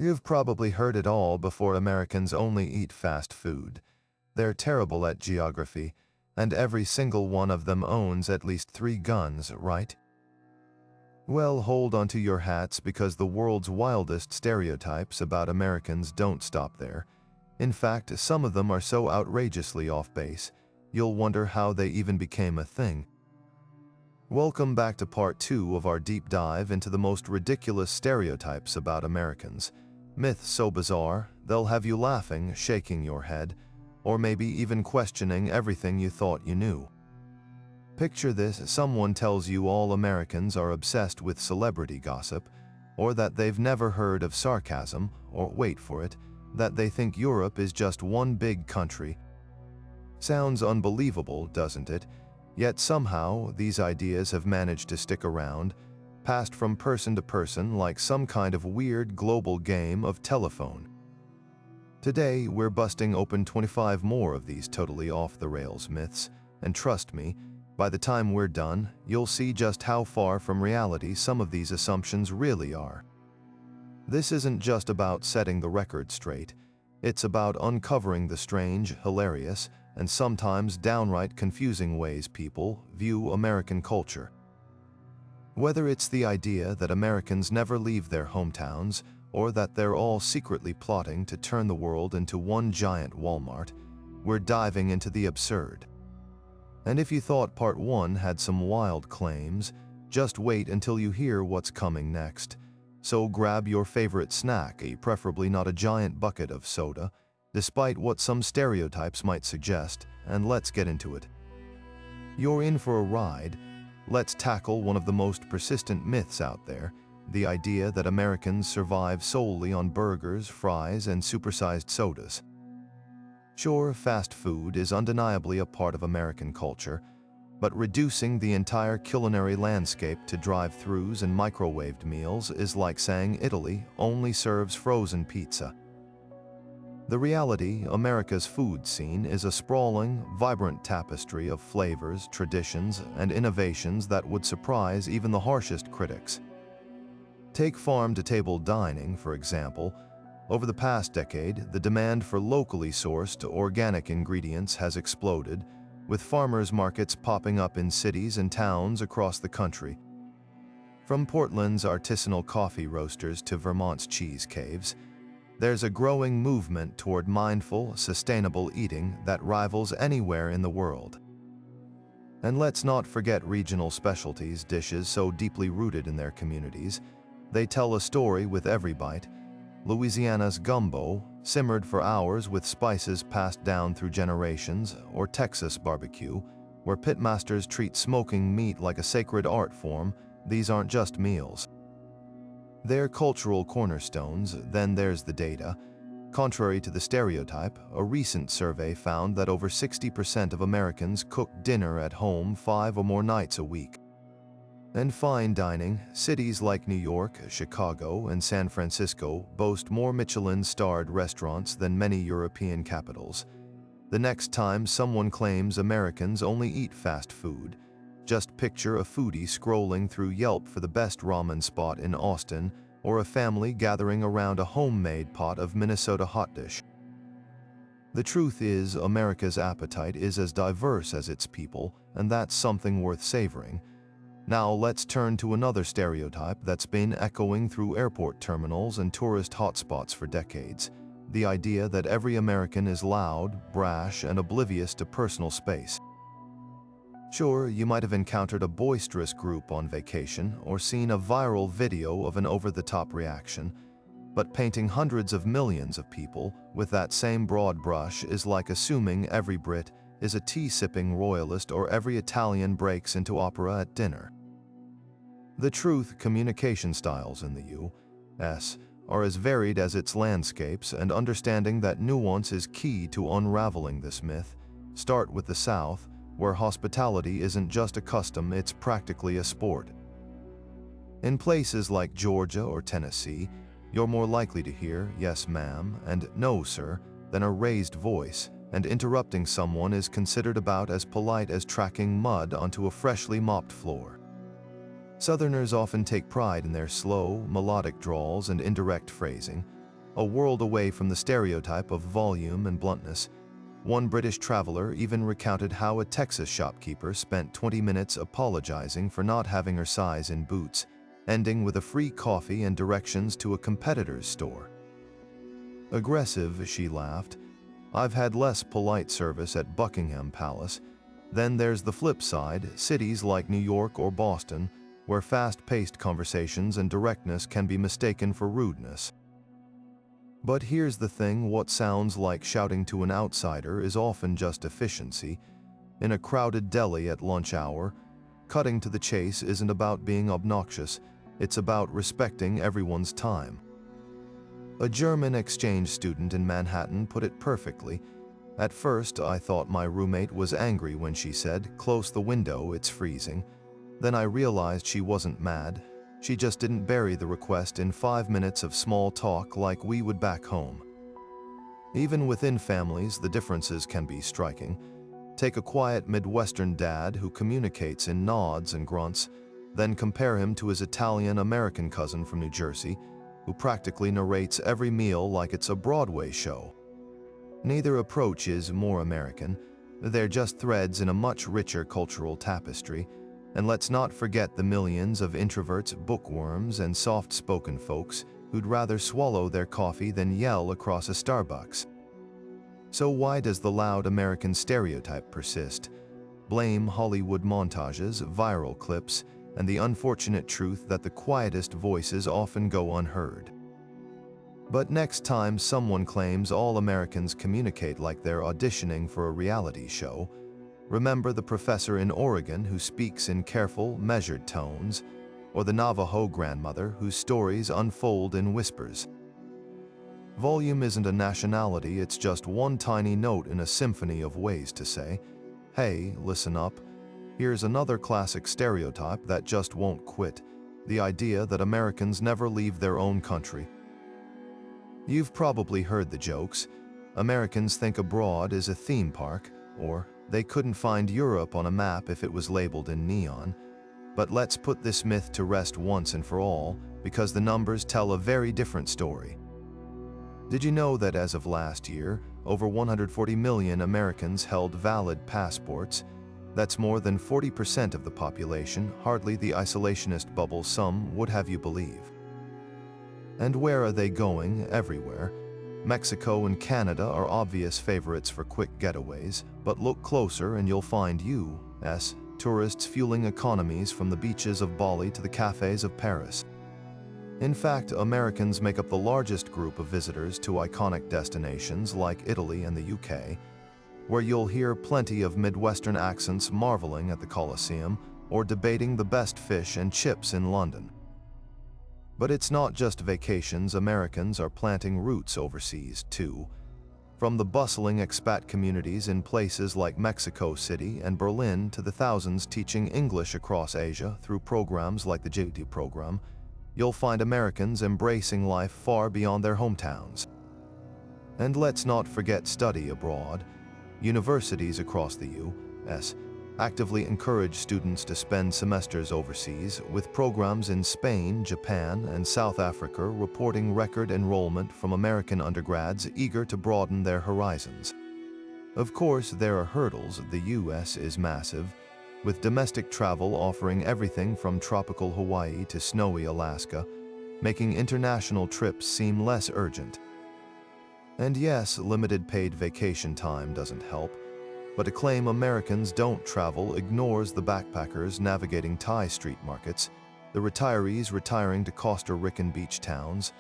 You've probably heard it all before. Americans only eat fast food. They're terrible at geography, and every single one of them owns at least 3 guns, right? Well, hold onto your hats because the world's wildest stereotypes about Americans don't stop there. In fact, some of them are so outrageously off base, you'll wonder how they even became a thing. Welcome back to part 2 of our deep dive into the most ridiculous stereotypes about Americans. Myths so bizarre, they'll have you laughing, shaking your head, or maybe even questioning everything you thought you knew. Picture this: someone tells you all Americans are obsessed with celebrity gossip, or that they've never heard of sarcasm, or wait for it, that they think Europe is just one big country. Sounds unbelievable, doesn't it? Yet somehow, these ideas have managed to stick around, passed from person to person like some kind of weird global game of telephone. Today, we're busting open 25 more of these totally off-the-rails myths, and trust me, by the time we're done, you'll see just how far from reality some of these assumptions really are. This isn't just about setting the record straight, it's about uncovering the strange, hilarious, and sometimes downright confusing ways people view American culture. Whether it's the idea that Americans never leave their hometowns, or that they're all secretly plotting to turn the world into one giant Walmart, we're diving into the absurd. And if you thought part 1 had some wild claims, just wait until you hear what's coming next. So grab your favorite snack, preferably not a giant bucket of soda, despite what some stereotypes might suggest, and let's get into it. You're in for a ride. Let's tackle one of the most persistent myths out there, the idea that Americans survive solely on burgers, fries, and supersized sodas. Sure, fast food is undeniably a part of American culture, but reducing the entire culinary landscape to drive-thrus and microwaved meals is like saying Italy only serves frozen pizza. The reality, America's food scene is a sprawling, vibrant tapestry of flavors, traditions, and innovations that would surprise even the harshest critics. Take farm-to-table dining, for example. Over the past decade, the demand for locally sourced, organic ingredients has exploded, with farmers' markets popping up in cities and towns across the country. From Portland's artisanal coffee roasters to Vermont's cheese caves, there's a growing movement toward mindful, sustainable eating that rivals anywhere in the world. And let's not forget regional specialties, dishes so deeply rooted in their communities. They tell a story with every bite. Louisiana's gumbo, simmered for hours with spices passed down through generations, or Texas barbecue, where pitmasters treat smoking meat like a sacred art form. These aren't just meals. They're cultural cornerstones. Then there's the data. Contrary to the stereotype, a recent survey found that over 60% of Americans cook dinner at home 5 or more nights a week. And fine dining, cities like New York, Chicago, and San Francisco boast more Michelin-starred restaurants than many European capitals. The next time someone claims Americans only eat fast food, just picture a foodie scrolling through Yelp for the best ramen spot in Austin, or a family gathering around a homemade pot of Minnesota hot dish. The truth is, America's appetite is as diverse as its people, and that's something worth savoring. Now let's turn to another stereotype that's been echoing through airport terminals and tourist hotspots for decades: the idea that every American is loud, brash, and oblivious to personal space. Sure, you might have encountered a boisterous group on vacation or seen a viral video of an over-the-top reaction, but painting hundreds of millions of people with that same broad brush is like assuming every Brit is a tea-sipping royalist or every Italian breaks into opera at dinner. The truth, communication styles in the U.S. are as varied as its landscapes, and understanding that nuance is key to unraveling this myth. Start with the South, where hospitality isn't just a custom, it's practically a sport. In places like Georgia or Tennessee, you're more likely to hear "yes, ma'am" and "no, sir" than a raised voice, and interrupting someone is considered about as polite as tracking mud onto a freshly mopped floor. Southerners often take pride in their slow, melodic drawls and indirect phrasing, a world away from the stereotype of volume and bluntness. One British traveler even recounted how a Texas shopkeeper spent 20 minutes apologizing for not having her size in boots, ending with a free coffee and directions to a competitor's store. "Aggressive," she laughed. "I've had less polite service at Buckingham Palace. Then there's the flip side, cities like New York or Boston, where fast-paced conversations and directness can be mistaken for rudeness." But here's the thing, what sounds like shouting to an outsider is often just efficiency. In a crowded deli at lunch hour, cutting to the chase isn't about being obnoxious, it's about respecting everyone's time. A German exchange student in Manhattan put it perfectly. "At first, I thought my roommate was angry when she said, 'Close the window, it's freezing.' Then I realized she wasn't mad. She just didn't bury the request in 5 minutes of small talk like we would back home." Even within families, the differences can be striking. Take a quiet Midwestern dad who communicates in nods and grunts, then compare him to his Italian-American cousin from New Jersey, who practically narrates every meal like it's a Broadway show. Neither approach is more American. They're just threads in a much richer cultural tapestry. And let's not forget the millions of introverts, bookworms, and soft-spoken folks who'd rather swallow their coffee than yell across a Starbucks. So why does the loud American stereotype persist? Blame Hollywood montages, viral clips, and the unfortunate truth that the quietest voices often go unheard. But next time someone claims all Americans communicate like they're auditioning for a reality show, remember the professor in Oregon who speaks in careful, measured tones, or the Navajo grandmother whose stories unfold in whispers. Volume isn't a nationality, it's just one tiny note in a symphony of ways to say, "Hey, listen up. Here's another classic stereotype that just won't quit, the idea that Americans never leave their own country." You've probably heard the jokes. Americans think abroad is a theme park, or they couldn't find Europe on a map if it was labeled in neon. But let's put this myth to rest once and for all, because the numbers tell a very different story. Did you know that as of last year, over 140 million Americans held valid passports? That's more than 40% of the population, hardly the isolationist bubble some would have you believe. And where are they going? Everywhere. Mexico and Canada are obvious favorites for quick getaways, but look closer and you'll find U.S. tourists fueling economies from the beaches of Bali to the cafes of Paris. In fact, Americans make up the largest group of visitors to iconic destinations like Italy and the UK, where you'll hear plenty of Midwestern accents marveling at the Colosseum or debating the best fish and chips in London. But it's not just vacations. Americans are planting roots overseas, too. From the bustling expat communities in places like Mexico City and Berlin to the thousands teaching English across Asia through programs like the JT program, you'll find Americans embracing life far beyond their hometowns. And let's not forget study abroad. Universities across the U.S. actively encourage students to spend semesters overseas, with programs in Spain, Japan, and South Africa reporting record enrollment from American undergrads eager to broaden their horizons. Of course, there are hurdles. The U.S. is massive, with domestic travel offering everything from tropical Hawaii to snowy Alaska, making international trips seem less urgent. And yes, limited paid vacation time doesn't help. But to claim Americans don't travel ignores the backpackers navigating Thai street markets, the retirees retiring to Costa Rican beach towns,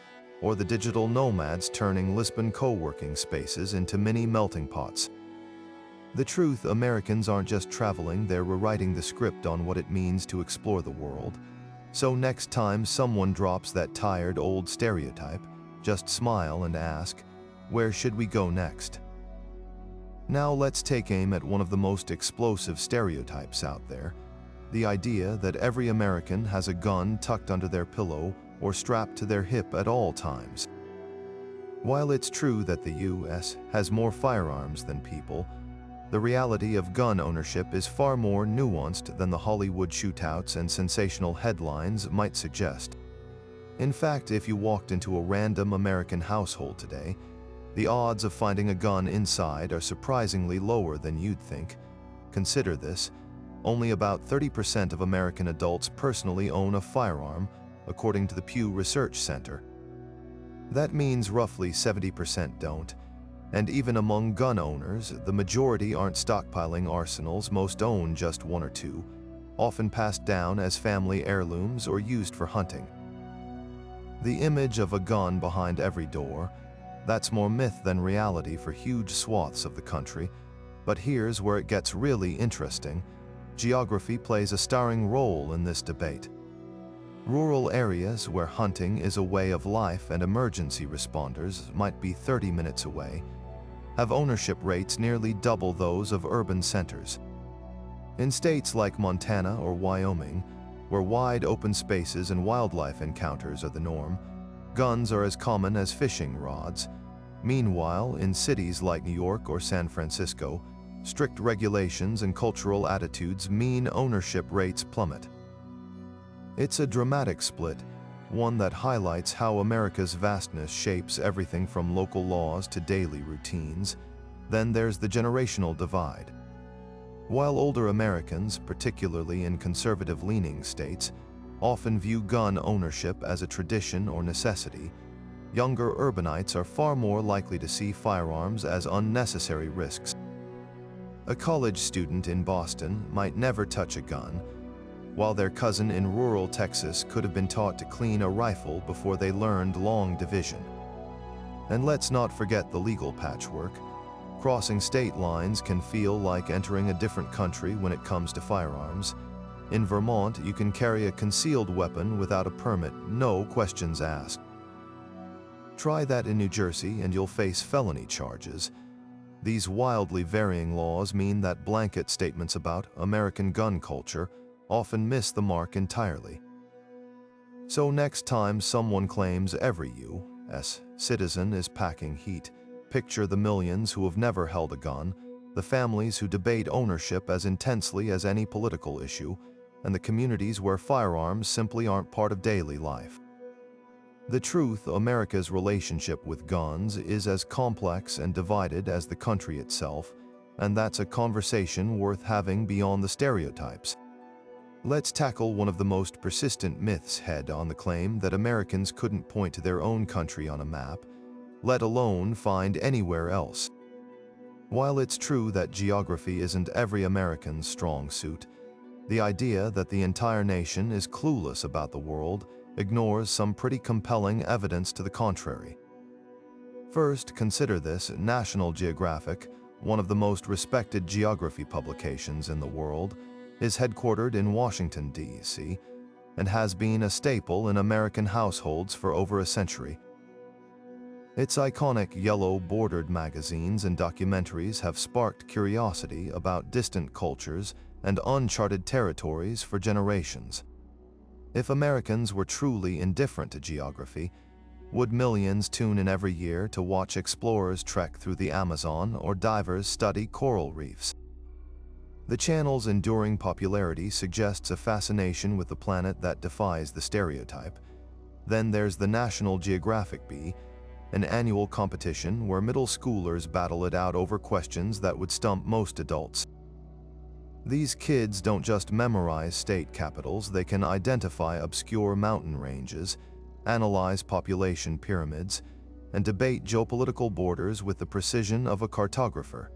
or the digital nomads turning Lisbon co-working spaces into mini melting pots. The truth, Americans aren't just traveling, they're rewriting the script on what it means to explore the world. So next time someone drops that tired old stereotype, just smile and ask, where should we go next? Now let's take aim at one of the most explosive stereotypes out there, the idea that every American has a gun tucked under their pillow or strapped to their hip at all times. While it's true that the U.S. has more firearms than people, the reality of gun ownership is far more nuanced than the Hollywood shootouts and sensational headlines might suggest. In fact, if you walked into a random American household today, the odds of finding a gun inside are surprisingly lower than you'd think. Consider this: only about 30% of American adults personally own a firearm, according to the Pew Research Center. That means roughly 70% don't, and even among gun owners, the majority aren't stockpiling arsenals. Most own just one or two, often passed down as family heirlooms or used for hunting. The image of a gun behind every door, that's more myth than reality for huge swaths of the country. But here's where it gets really interesting. Geography plays a starring role in this debate. Rural areas where hunting is a way of life and emergency responders might be 30 minutes away have ownership rates nearly double those of urban centers. In states like Montana or Wyoming, where wide open spaces and wildlife encounters are the norm, guns are as common as fishing rods. Meanwhile, in cities like New York or San Francisco, strict regulations and cultural attitudes mean ownership rates plummet. It's a dramatic split, one that highlights how America's vastness shapes everything from local laws to daily routines. Then there's the generational divide. While older Americans, particularly in conservative-leaning states, often view gun ownership as a tradition or necessity, younger urbanites are far more likely to see firearms as unnecessary risks. A college student in Boston might never touch a gun, while their cousin in rural Texas could have been taught to clean a rifle before they learned long division. And let's not forget the legal patchwork. Crossing state lines can feel like entering a different country when it comes to firearms. In Vermont, you can carry a concealed weapon without a permit, no questions asked. Try that in New Jersey and you'll face felony charges. These wildly varying laws mean that blanket statements about American gun culture often miss the mark entirely. So next time someone claims every U.S. citizen is packing heat, picture the millions who have never held a gun, the families who debate ownership as intensely as any political issue, and the communities where firearms simply aren't part of daily life. The truth: America's relationship with guns is as complex and divided as the country itself, and that's a conversation worth having beyond the stereotypes. Let's tackle one of the most persistent myths head-on: the claim that Americans couldn't point to their own country on a map, let alone find anywhere else. While it's true that geography isn't every American's strong suit, the idea that the entire nation is clueless about the world ignores some pretty compelling evidence to the contrary. First, consider this: National Geographic, one of the most respected geography publications in the world, is headquartered in Washington, D.C., and has been a staple in American households for over a century. Its iconic yellow-bordered magazines and documentaries have sparked curiosity about distant cultures and uncharted territories for generations. If Americans were truly indifferent to geography, would millions tune in every year to watch explorers trek through the Amazon or divers study coral reefs? The channel's enduring popularity suggests a fascination with the planet that defies the stereotype. Then there's the National Geographic Bee, an annual competition where middle schoolers battle it out over questions that would stump most adults. These kids don't just memorize state capitals, they can identify obscure mountain ranges, analyze population pyramids, and debate geopolitical borders with the precision of a cartographer.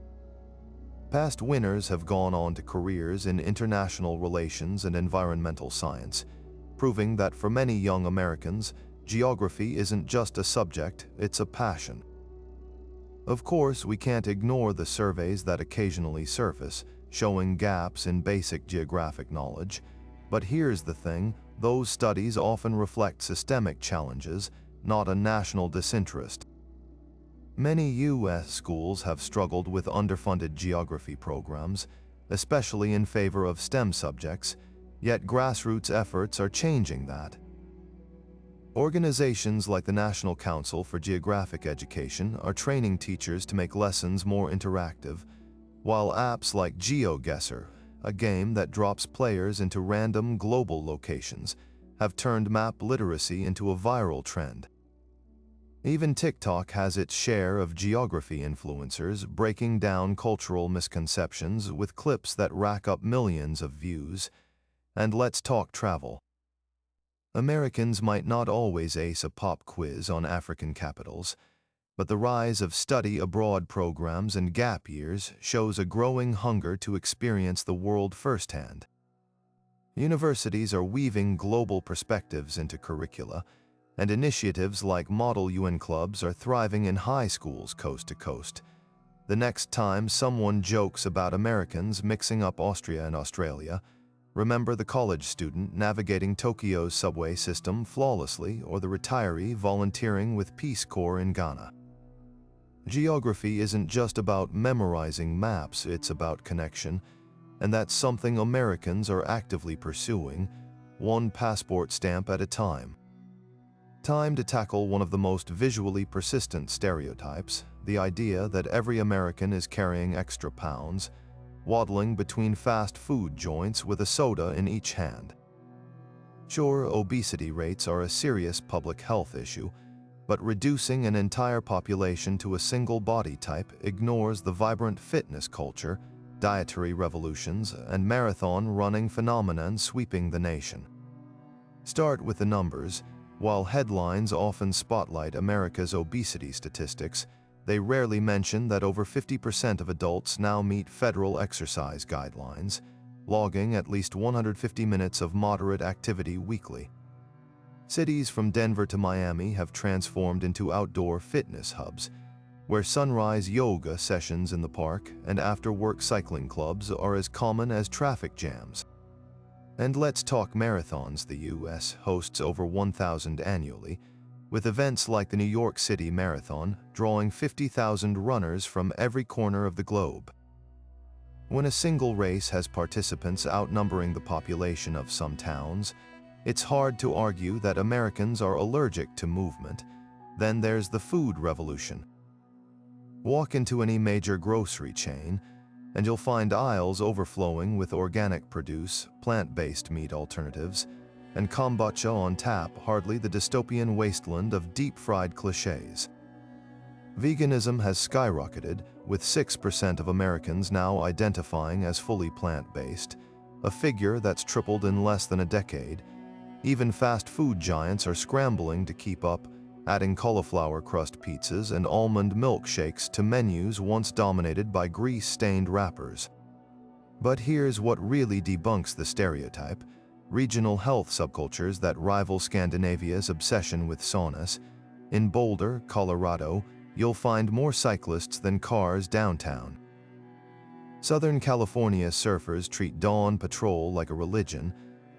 Past winners have gone on to careers in international relations and environmental science, proving that for many young Americans, geography isn't just a subject, it's a passion. Of course, we can't ignore the surveys that occasionally surface, showing gaps in basic geographic knowledge. But here's the thing: those studies often reflect systemic challenges, not a national disinterest. Many U.S. schools have struggled with underfunded geography programs, especially in favor of STEM subjects, yet grassroots efforts are changing that. Organizations like the National Council for Geographic Education are training teachers to make lessons more interactive, while apps like GeoGuessr, a game that drops players into random global locations, have turned map literacy into a viral trend. Even TikTok has its share of geography influencers breaking down cultural misconceptions with clips that rack up millions of views. And let's talk travel. Americans might not always ace a pop quiz on African capitals, but the rise of study abroad programs and gap years shows a growing hunger to experience the world firsthand. Universities are weaving global perspectives into curricula, and initiatives like Model UN clubs are thriving in high schools coast to coast. The next time someone jokes about Americans mixing up Austria and Australia, remember the college student navigating Tokyo's subway system flawlessly or the retiree volunteering with Peace Corps in Ghana. Geography isn't just about memorizing maps, it's about connection, and that's something Americans are actively pursuing, one passport stamp at a time. Time to tackle one of the most visually persistent stereotypes, the idea that every American is carrying extra pounds, waddling between fast food joints with a soda in each hand. Sure, obesity rates are a serious public health issue, but reducing an entire population to a single body type ignores the vibrant fitness culture, dietary revolutions, and marathon running phenomenon sweeping the nation. Start with the numbers. While headlines often spotlight America's obesity statistics, they rarely mention that over 50% of adults now meet federal exercise guidelines, logging at least 150 minutes of moderate activity weekly. Cities from Denver to Miami have transformed into outdoor fitness hubs, where sunrise yoga sessions in the park and after-work cycling clubs are as common as traffic jams. And let's talk marathons. The U.S. hosts over 1,000 annually, with events like the New York City Marathon drawing 50,000 runners from every corner of the globe. When a single race has participants outnumbering the population of some towns, it's hard to argue that Americans are allergic to movement. Then there's the food revolution. Walk into any major grocery chain, and you'll find aisles overflowing with organic produce, plant-based meat alternatives, and kombucha on tap, hardly the dystopian wasteland of deep-fried cliches. Veganism has skyrocketed, with 6% of Americans now identifying as fully plant-based, a figure that's tripled in less than a decade. Even fast food giants are scrambling to keep up, adding cauliflower crust pizzas and almond milkshakes to menus once dominated by grease-stained wrappers. But here's what really debunks the stereotype: regional health subcultures that rival Scandinavia's obsession with saunas. In Boulder, Colorado, you'll find more cyclists than cars downtown. Southern California surfers treat dawn patrol like a religion,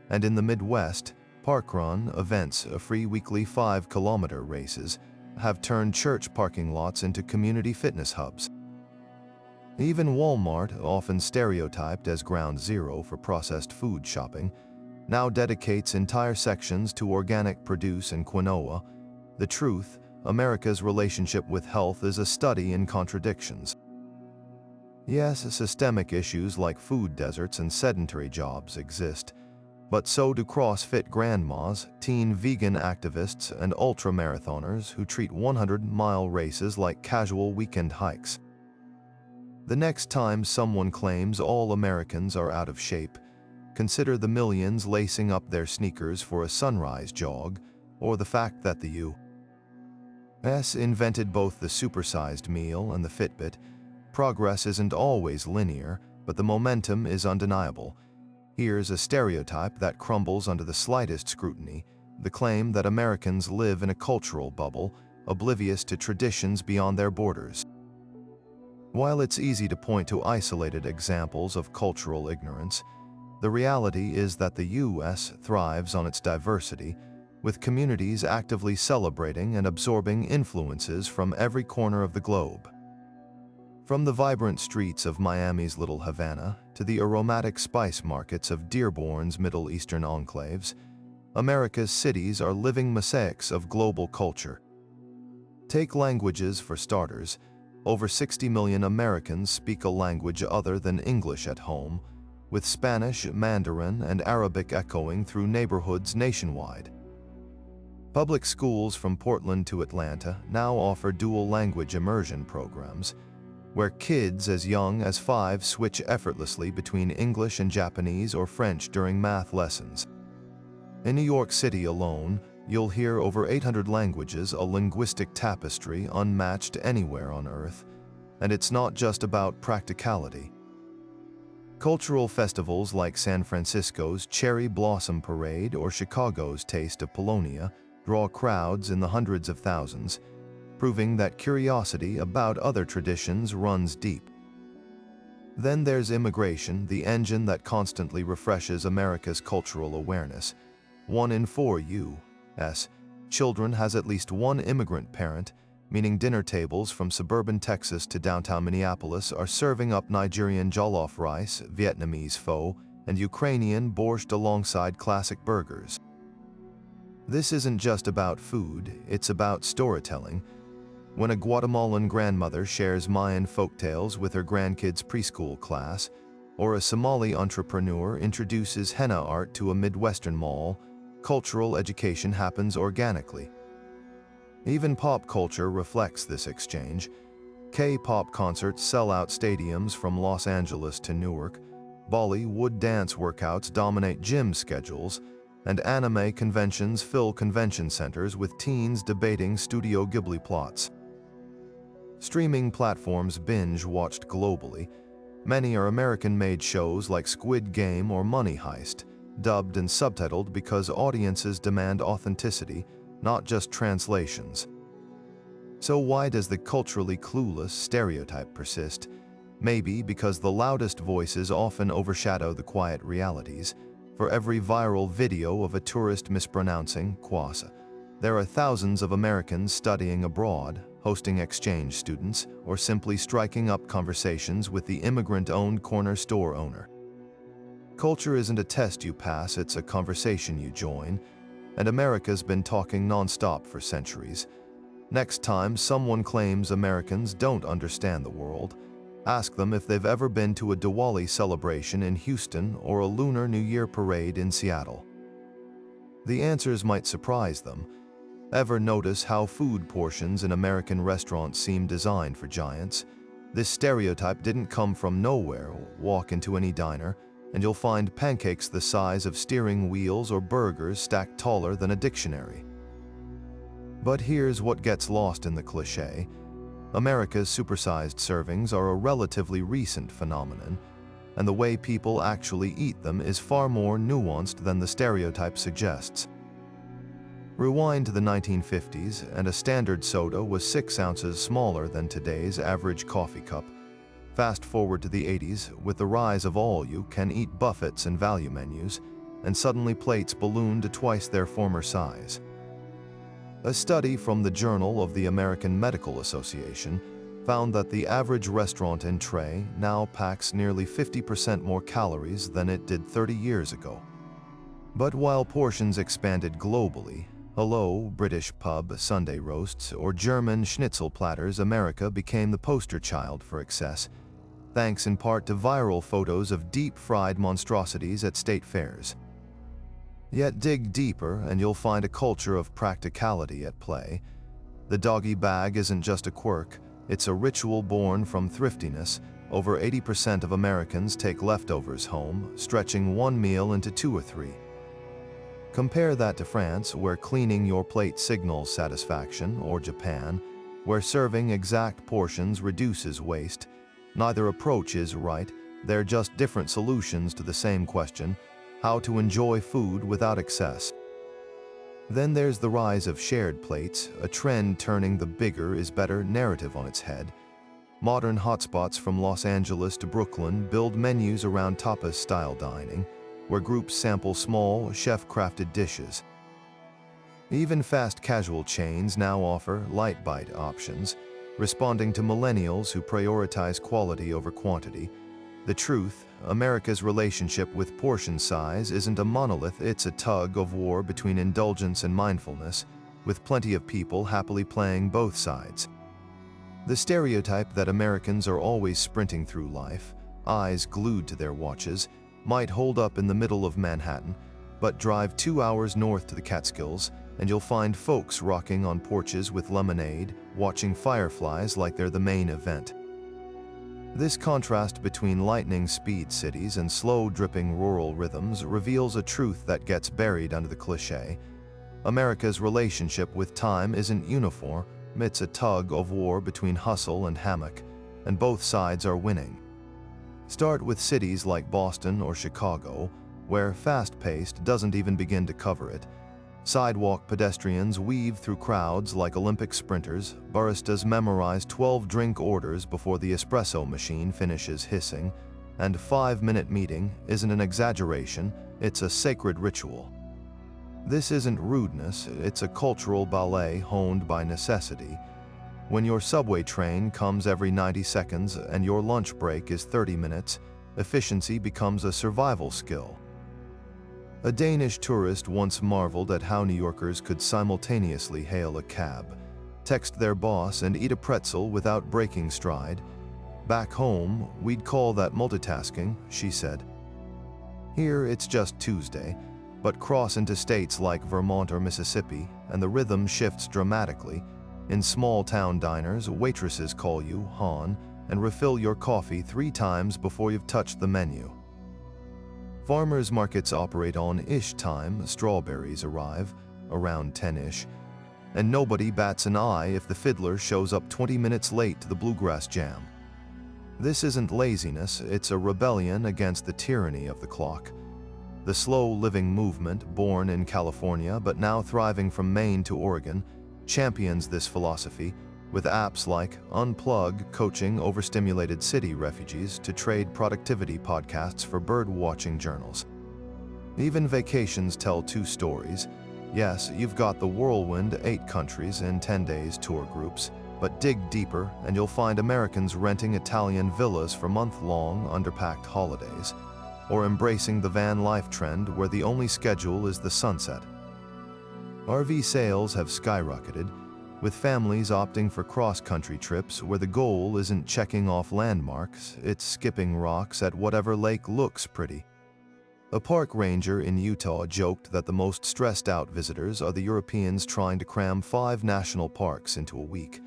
and in the Midwest, parkrun events, free weekly 5-kilometer races, have turned church parking lots into community fitness hubs. Even Walmart, often stereotyped as ground zero for processed food shopping, now dedicates entire sections to organic produce and quinoa. The truth: America's relationship with health is a study in contradictions. Yes, systemic issues like food deserts and sedentary jobs exist, but so do CrossFit grandmas, teen vegan activists, and ultra-marathoners who treat 100-mile races like casual weekend hikes. The next time someone claims all Americans are out of shape, consider the millions lacing up their sneakers for a sunrise jog, or the fact that the U.S. invented both the supersized meal and the Fitbit. Progress isn't always linear, but the momentum is undeniable. Here's a stereotype that crumbles under the slightest scrutiny: the claim that Americans live in a cultural bubble, oblivious to traditions beyond their borders. While it's easy to point to isolated examples of cultural ignorance, the reality is that the U.S. thrives on its diversity, with communities actively celebrating and absorbing influences from every corner of the globe. From the vibrant streets of Miami's Little Havana to the aromatic spice markets of Dearborn's Middle Eastern enclaves, America's cities are living mosaics of global culture. Take languages for starters. Over 60 million Americans speak a language other than English at home, with Spanish, Mandarin, and Arabic echoing through neighborhoods nationwide. Public schools from Portland to Atlanta now offer dual language immersion programs, where kids as young as 5 switch effortlessly between English and Japanese or French during math lessons. In New York City alone, you'll hear over 800 languages, a linguistic tapestry unmatched anywhere on Earth, and it's not just about practicality. Cultural festivals like San Francisco's Cherry Blossom Parade or Chicago's Taste of Polonia draw crowds in the hundreds of thousands, proving that curiosity about other traditions runs deep. Then there's immigration, the engine that constantly refreshes America's cultural awareness. 1 in 4 U.S. children has at least one immigrant parent, meaning dinner tables from suburban Texas to downtown Minneapolis are serving up Nigerian jollof rice, Vietnamese pho, and Ukrainian borscht alongside classic burgers. This isn't just about food, it's about storytelling. When a Guatemalan grandmother shares Mayan folktales with her grandkids' preschool class, or a Somali entrepreneur introduces henna art to a Midwestern mall, cultural education happens organically. Even pop culture reflects this exchange. K-pop concerts sell out stadiums from Los Angeles to Newark, Bollywood dance workouts dominate gym schedules, and anime conventions fill convention centers with teens debating Studio Ghibli plots. Streaming platforms binge-watched globally. Many are American-made shows like Squid Game or Money Heist, dubbed and subtitled because audiences demand authenticity, not just translations. So why does the culturally clueless stereotype persist? Maybe because the loudest voices often overshadow the quiet realities. For every viral video of a tourist mispronouncing Kwasa, there are thousands of Americans studying abroad, hosting exchange students, or simply striking up conversations with the immigrant-owned corner store owner. Culture isn't a test you pass, it's a conversation you join, and America's been talking non-stop for centuries. Next time someone claims Americans don't understand the world, ask them if they've ever been to a Diwali celebration in Houston or a Lunar New Year parade in Seattle. The answers might surprise them. Ever notice how food portions in American restaurants seem designed for giants? This stereotype didn't come from nowhere. Walk into any diner, and you'll find pancakes the size of steering wheels or burgers stacked taller than a dictionary. But here's what gets lost in the cliché. America's supersized servings are a relatively recent phenomenon, and the way people actually eat them is far more nuanced than the stereotype suggests. Rewind to the 1950s, and a standard soda was 6 ounces smaller than today's average coffee cup. Fast forward to the 80s, with the rise of all-you-can-eat buffets and value menus, and suddenly plates ballooned to twice their former size. A study from the Journal of the American Medical Association found that the average restaurant entree now packs nearly 50% more calories than it did 30 years ago. But while portions expanded globally, hello, British pub Sunday roasts or German schnitzel platters, America became the poster child for excess, thanks in part to viral photos of deep-fried monstrosities at state fairs. Yet dig deeper and you'll find a culture of practicality at play. The doggy bag isn't just a quirk, it's a ritual born from thriftiness. Over 80% of Americans take leftovers home, stretching one meal into 2 or 3. Compare that to France, where cleaning your plate signals satisfaction, or Japan, where serving exact portions reduces waste. Neither approach is right, they're just different solutions to the same question: how to enjoy food without excess. Then there's the rise of shared plates, a trend turning the bigger is better narrative on its head. Modern hotspots from Los Angeles to Brooklyn build menus around tapas-style dining, where groups sample small, chef-crafted dishes. Even fast casual chains now offer light bite options, responding to millennials who prioritize quality over quantity. The truth, America's relationship with portion size isn't a monolith, it's a tug of war between indulgence and mindfulness, with plenty of people happily playing both sides. The stereotype that Americans are always sprinting through life, eyes glued to their watches, might hold up in the middle of Manhattan, but drive 2 hours north to the Catskills, and you'll find folks rocking on porches with lemonade, watching fireflies like they're the main event. This contrast between lightning speed cities and slow dripping rural rhythms reveals a truth that gets buried under the cliché. America's relationship with time isn't uniform, it's a tug of war between hustle and hammock, and both sides are winning. Start with cities like Boston or Chicago, where fast-paced doesn't even begin to cover it. Sidewalk pedestrians weave through crowds like Olympic sprinters, baristas memorize 12 drink orders before the espresso machine finishes hissing, and 5-minute meeting isn't an exaggeration, it's a sacred ritual. This isn't rudeness, it's a cultural ballet honed by necessity. When your subway train comes every 90 seconds and your lunch break is 30 minutes, efficiency becomes a survival skill. A Danish tourist once marveled at how New Yorkers could simultaneously hail a cab, text their boss, and eat a pretzel without breaking stride. "Back home, we'd call that multitasking," she said. Here it's just Tuesday, but cross into states like Vermont or Mississippi, and the rhythm shifts dramatically. In small-town diners, waitresses call you, hon, and refill your coffee 3 times before you've touched the menu. Farmers markets operate on ish time, strawberries arrive, around 10-ish, and nobody bats an eye if the fiddler shows up 20 minutes late to the bluegrass jam. This isn't laziness, it's a rebellion against the tyranny of the clock. The slow living movement, born in California but now thriving from Maine to Oregon, champions this philosophy, with apps like Unplug coaching overstimulated city refugees to trade productivity podcasts for bird-watching journals. Even vacations tell 2 stories. Yes, you've got the whirlwind 8 countries in 10 days tour groups, but dig deeper and you'll find Americans renting Italian villas for month-long underpacked holidays, or embracing the van life trend where the only schedule is the sunset. RV sales have skyrocketed, with families opting for cross-country trips where the goal isn't checking off landmarks, it's skipping rocks at whatever lake looks pretty. A park ranger in Utah joked that the most stressed-out visitors are the Europeans trying to cram 5 national parks into a week,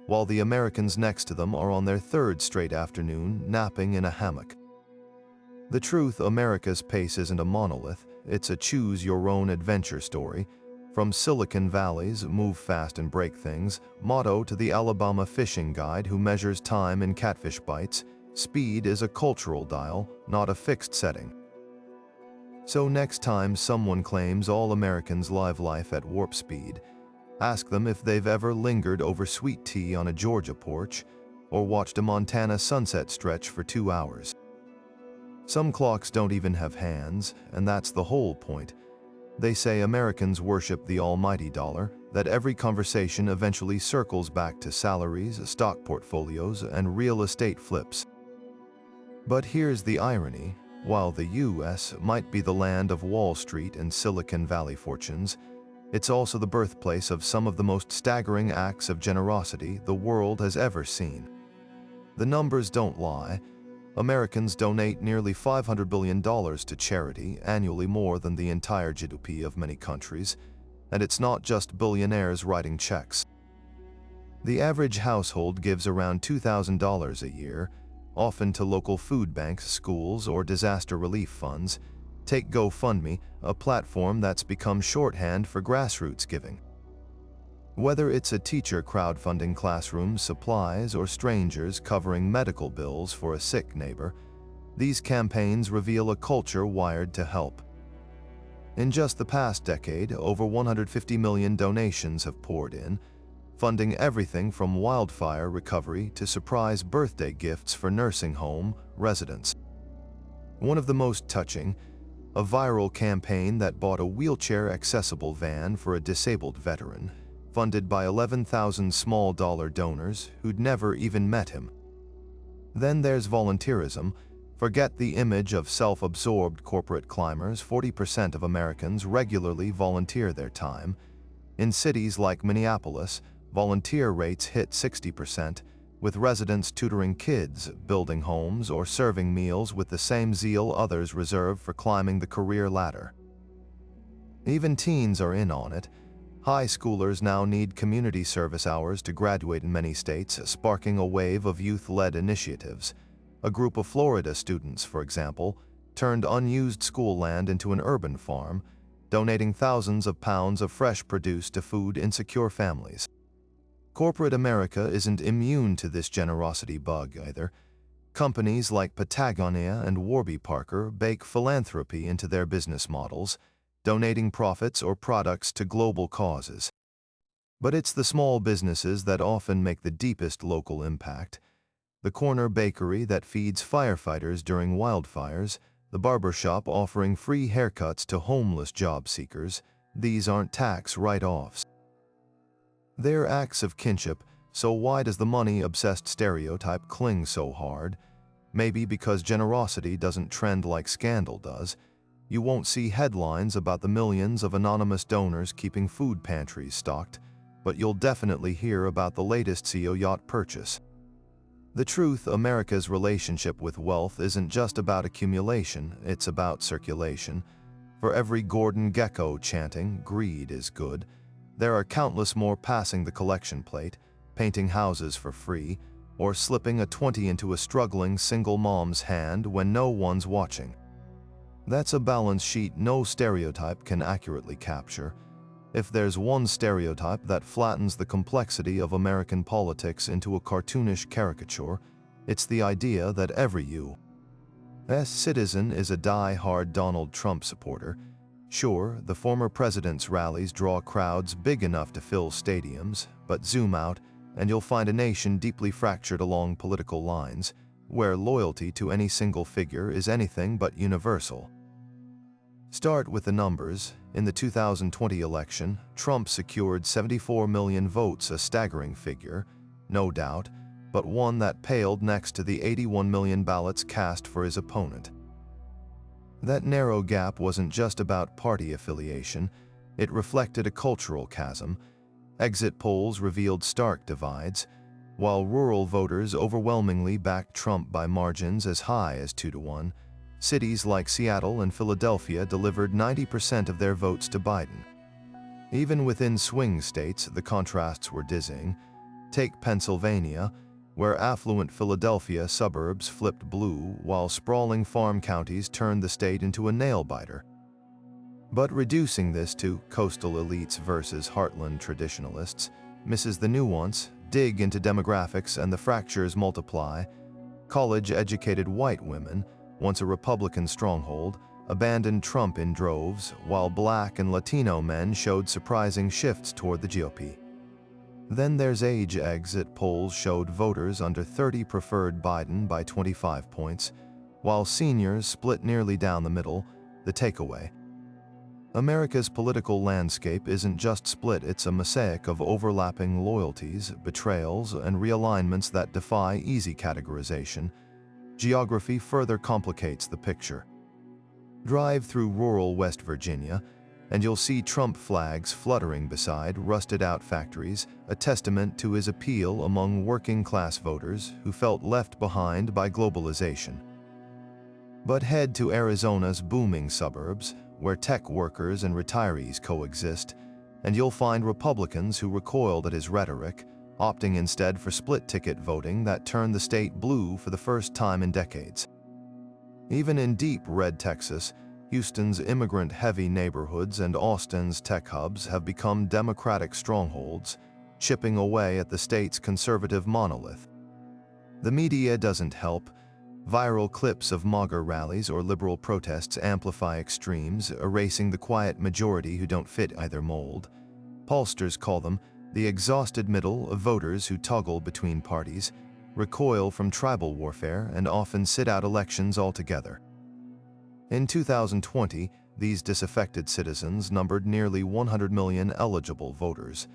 while the Americans next to them are on their 3rd straight afternoon napping in a hammock. The truth, America's pace isn't a monolith, it's a choose-your-own-adventure story. From Silicon Valley's "move fast and break things" motto to the Alabama fishing guide who measures time in catfish bites, speed is a cultural dial, not a fixed setting. So next time someone claims all Americans live life at warp speed, ask them if they've ever lingered over sweet tea on a Georgia porch or watched a Montana sunset stretch for 2 hours. Some clocks don't even have hands, and that's the whole point. They say Americans worship the almighty dollar, that every conversation eventually circles back to salaries, stock portfolios, and real estate flips. But here's the irony. While the U.S. might be the land of Wall Street and Silicon Valley fortunes, it's also the birthplace of some of the most staggering acts of generosity the world has ever seen. The numbers don't lie. Americans donate nearly $500 billion to charity annually, more than the entire GDP of many countries, and it's not just billionaires writing checks. The average household gives around $2,000 a year, often to local food banks, schools, or disaster relief funds. Take GoFundMe, a platform that's become shorthand for grassroots giving. Whether it's a teacher crowdfunding classroom supplies or strangers covering medical bills for a sick neighbor, these campaigns reveal a culture wired to help. In just the past decade, over 150 million donations have poured in, funding everything from wildfire recovery to surprise birthday gifts for nursing home residents. One of the most touching, a viral campaign that bought a wheelchair-accessible van for a disabled veteran, funded by 11,000 small-dollar donors who'd never even met him. Then there's volunteerism. Forget the image of self-absorbed corporate climbers. 40% of Americans regularly volunteer their time. In cities like Minneapolis, volunteer rates hit 60%, with residents tutoring kids, building homes, or serving meals with the same zeal others reserve for climbing the career ladder. Even teens are in on it. High schoolers now need community service hours to graduate in many states, sparking a wave of youth-led initiatives. A group of Florida students, for example, turned unused school land into an urban farm, donating thousands of pounds of fresh produce to food-insecure families. Corporate America isn't immune to this generosity bug either. Companies like Patagonia and Warby Parker bake philanthropy into their business models, donating profits or products to global causes. But it's the small businesses that often make the deepest local impact. The corner bakery that feeds firefighters during wildfires, the barbershop offering free haircuts to homeless job seekers, these aren't tax write-offs. They're acts of kinship, so why does the money-obsessed stereotype cling so hard? Maybe because generosity doesn't trend like scandal does. You won't see headlines about the millions of anonymous donors keeping food pantries stocked, but you'll definitely hear about the latest CEO yacht purchase. The truth, America's relationship with wealth isn't just about accumulation, it's about circulation. For every Gordon Gekko chanting, "Greed is good," there are countless more passing the collection plate, painting houses for free, or slipping a 20 into a struggling single mom's hand when no one's watching. That's a balance sheet no stereotype can accurately capture. If there's one stereotype that flattens the complexity of American politics into a cartoonish caricature, it's the idea that every U.S. citizen is a die-hard Donald Trump supporter. Sure, the former president's rallies draw crowds big enough to fill stadiums, but zoom out and you'll find a nation deeply fractured along political lines, where loyalty to any single figure is anything but universal. Start with the numbers. In the 2020 election, Trump secured 74 million votes, a staggering figure, no doubt, but one that paled next to the 81 million ballots cast for his opponent. That narrow gap wasn't just about party affiliation, it reflected a cultural chasm. Exit polls revealed stark divides. While rural voters overwhelmingly backed Trump by margins as high as 2-1, cities like Seattle and Philadelphia delivered 90% of their votes to Biden. Even within swing states, the contrasts were dizzying. Take Pennsylvania, where affluent Philadelphia suburbs flipped blue while sprawling farm counties turned the state into a nail-biter. But reducing this to coastal elites versus heartland traditionalists misses the nuance. Dig into demographics and the fractures multiply. College-educated white women, once a Republican stronghold, abandoned Trump in droves, while Black and Latino men showed surprising shifts toward the GOP. Then there's age. Exit polls showed voters under 30 preferred Biden by 25 points, while seniors split nearly down the middle. The takeaway: America's political landscape isn't just split, it's a mosaic of overlapping loyalties, betrayals, and realignments that defy easy categorization. Geography further complicates the picture. Drive through rural West Virginia, and you'll see Trump flags fluttering beside rusted-out factories, a testament to his appeal among working-class voters who felt left behind by globalization. But head to Arizona's booming suburbs, where tech workers and retirees coexist, and you'll find Republicans who recoiled at his rhetoric, opting instead for split-ticket voting that turned the state blue for the first time in decades. Even in deep red Texas, Houston's immigrant-heavy neighborhoods and Austin's tech hubs have become Democratic strongholds, chipping away at the state's conservative monolith. The media doesn't help. Viral clips of MAGA rallies or liberal protests amplify extremes, erasing the quiet majority who don't fit either mold. Pollsters call them the exhausted middle of voters who toggle between parties, recoil from tribal warfare, and often sit out elections altogether. In 2020, these disaffected citizens numbered nearly 100 million eligible voters,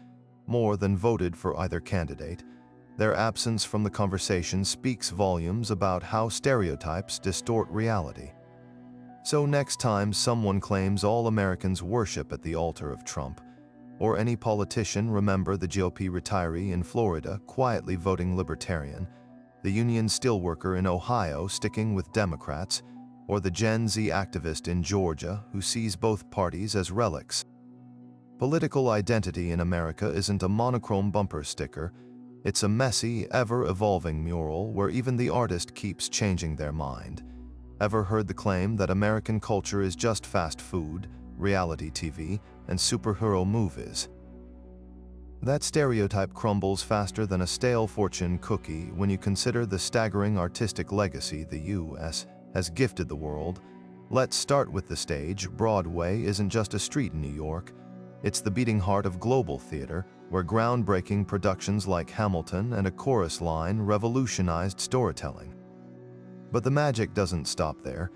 more than voted for either candidate. Their absence from the conversation speaks volumes about how stereotypes distort reality. So next time someone claims all Americans worship at the altar of Trump, Or any politician remember the GOP retiree in Florida quietly voting Libertarian, the union steelworker in Ohio sticking with Democrats, or the Gen Z activist in Georgia who sees both parties as relics. Political identity in America isn't a monochrome bumper sticker, it's a messy, ever-evolving mural where even the artist keeps changing their mind. Ever heard the claim that American culture is just fast food, reality TV, and superhero movies? That stereotype crumbles faster than a stale fortune cookie when you consider the staggering artistic legacy the U.S. has gifted the world. Let's start with the stage. Broadway isn't just a street in New York. It's the beating heart of global theater, where groundbreaking productions like Hamilton and A Chorus Line revolutionized storytelling. But the magic doesn't stop there.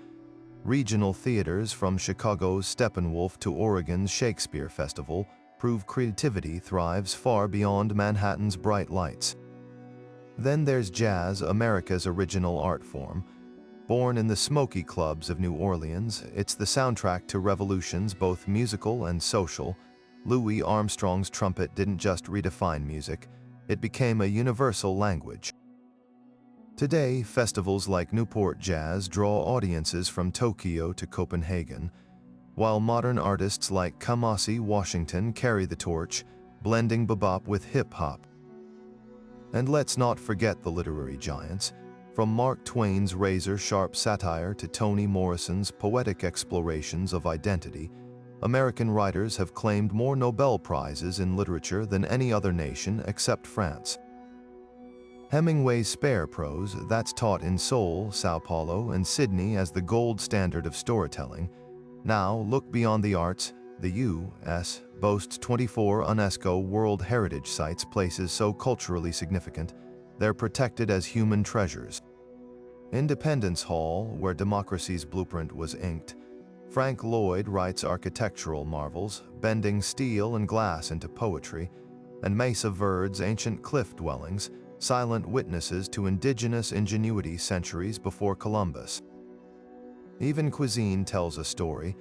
Regional theaters, from Chicago's Steppenwolf to Oregon's Shakespeare Festival, prove creativity thrives far beyond Manhattan's bright lights. Then there's jazz, America's original art form. Born in the smoky clubs of New Orleans, it's the soundtrack to revolutions both musical and social. Louis Armstrong's trumpet didn't just redefine music, it became a universal language. Today, festivals like Newport Jazz draw audiences from Tokyo to Copenhagen, while modern artists like Kamasi Washington carry the torch, blending bebop with hip-hop. And let's not forget the literary giants. From Mark Twain's razor-sharp satire to Toni Morrison's poetic explorations of identity, American writers have claimed more Nobel Prizes in literature than any other nation except France. Hemingway's spare prose, that's taught in Seoul, Sao Paulo, and Sydney as the gold standard of storytelling. Now, look beyond the arts. The U.S. boasts 24 UNESCO World Heritage Sites, places so culturally significant, they're protected as human treasures. Independence Hall, where democracy's blueprint was inked, Frank Lloyd writes architectural marvels, bending steel and glass into poetry, and Mesa Verde's ancient cliff dwellings, silent witnesses to indigenous ingenuity centuries before Columbus. Even cuisine tells a story.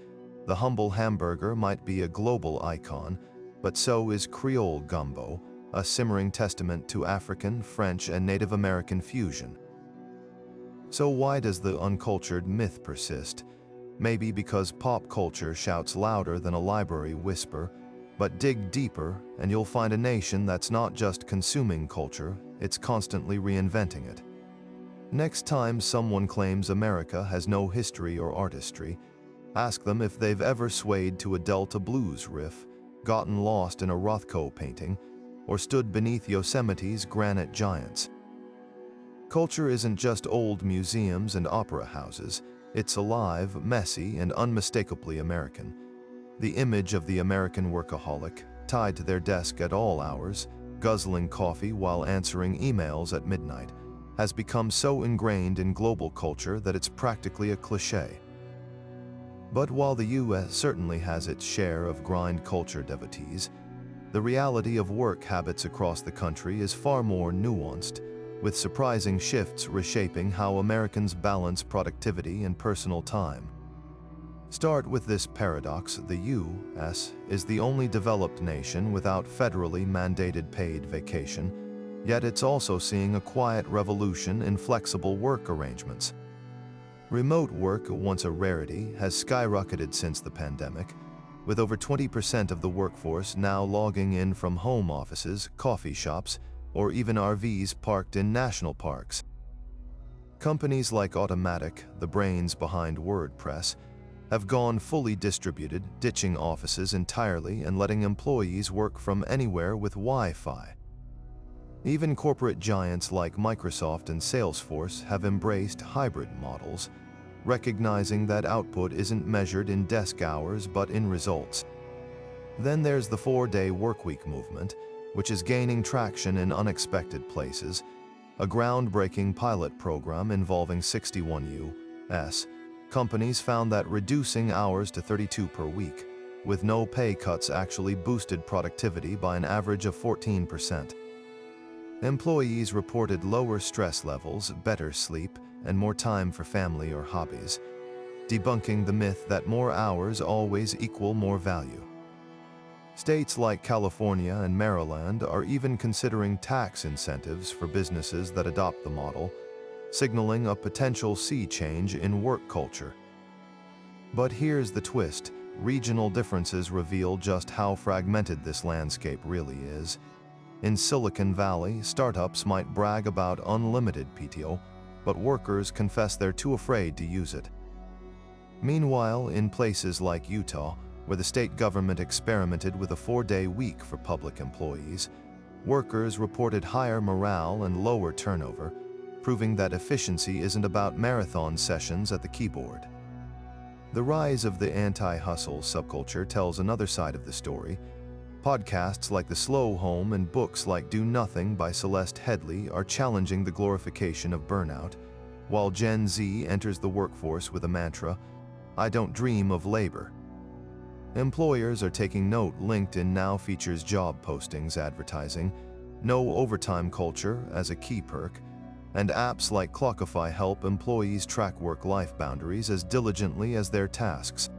The humble hamburger might be a global icon, but so is Creole gumbo, a simmering testament to African, French, and Native American fusion. So why does the uncultured myth persist? Maybe because pop culture shouts louder than a library whisper, but dig deeper and you'll find a nation that's not just consuming culture, it's constantly reinventing it. Next time someone claims America has no history or artistry, ask them if they've ever swayed to a Delta blues riff, gotten lost in a Rothko painting, or stood beneath Yosemite's granite giants. Culture isn't just old museums and opera houses. It's alive, messy, and unmistakably American. The image of the American workaholic, tied to their desk at all hours, guzzling coffee while answering emails at midnight, has become so ingrained in global culture that it's practically a cliché. But while the U.S. certainly has its share of grind culture devotees, the reality of work habits across the country is far more nuanced, with surprising shifts reshaping how Americans balance productivity and personal time. Start with this paradox: the U.S. is the only developed nation without federally mandated paid vacation, yet it's also seeing a quiet revolution in flexible work arrangements. Remote work, once a rarity, has skyrocketed since the pandemic, with over 20% of the workforce now logging in from home offices, coffee shops, or even RVs parked in national parks. Companies like Automatic, the brains behind WordPress, have gone fully distributed, ditching offices entirely and letting employees work from anywhere with Wi-Fi. Even corporate giants like Microsoft and Salesforce have embraced hybrid models, recognizing that output isn't measured in desk hours but in results. Then there's the 4-day workweek movement, which is gaining traction in unexpected places, a groundbreaking pilot program involving 61 U.S. companies found that reducing hours to 32 per week, with no pay cuts, actually boosted productivity by an average of 14%. Employees reported lower stress levels, better sleep, and more time for family or hobbies, debunking the myth that more hours always equal more value. States like California and Maryland are even considering tax incentives for businesses that adopt the model, signaling a potential sea change in work culture. But here's the twist. Regional differences reveal just how fragmented this landscape really is. In Silicon Valley, startups might brag about unlimited PTO, but workers confess they're too afraid to use it. Meanwhile, in places like Utah, where the state government experimented with a 4-day week for public employees, workers reported higher morale and lower turnover, proving that efficiency isn't about marathon sessions at the keyboard. The rise of the anti-hustle subculture tells another side of the story. Podcasts like The Slow Home and books like Do Nothing by Celeste Headley are challenging the glorification of burnout, while Gen Z enters the workforce with a mantra, "I don't dream of labor." Employers are taking note. LinkedIn now features job postings advertising no overtime culture as a key perk, and apps like Clockify help employees track work-life boundaries as diligently as their tasks.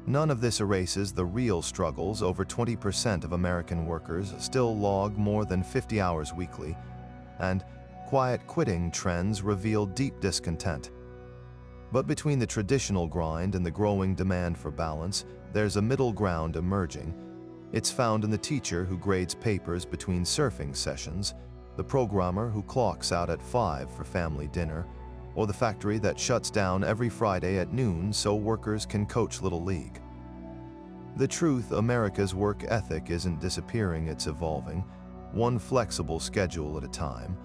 None of this erases the real struggles. Over 20% of American workers still log more than 50 hours weekly, and quiet quitting trends reveal deep discontent. But between the traditional grind and the growing demand for balance, there's a middle ground emerging. It's found in the teacher who grades papers between surfing sessions, the programmer who clocks out at 5 for family dinner, or the factory that shuts down every Friday at noon so workers can coach Little League. The truth, America's work ethic isn't disappearing, it's evolving, one flexible schedule at a time.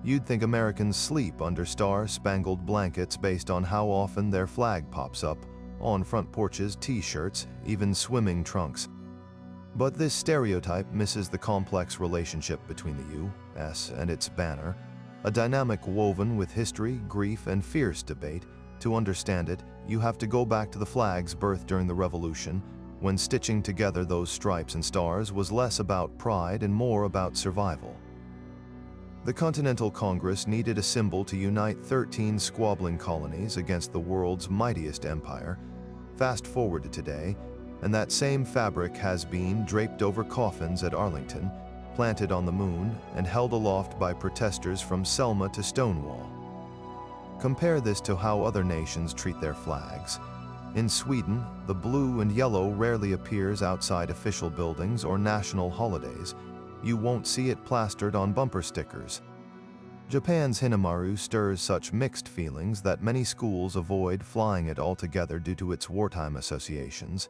You'd think Americans sleep under star-spangled blankets based on how often their flag pops up, on front porches, t-shirts, even swimming trunks. But this stereotype misses the complex relationship between the U.S. and its banner, a dynamic woven with history, grief, and fierce debate. To understand it, you have to go back to the flag's birth during the Revolution, when stitching together those stripes and stars was less about pride and more about survival. The Continental Congress needed a symbol to unite 13 squabbling colonies against the world's mightiest empire. Fast forward to today, and that same fabric has been draped over coffins at Arlington, planted on the moon, and held aloft by protesters from Selma to Stonewall. Compare this to how other nations treat their flags. In Sweden, the blue and yellow rarely appears outside official buildings or national holidays. You won't see it plastered on bumper stickers. Japan's Hinamaru stirs such mixed feelings that many schools avoid flying it altogether due to its wartime associations.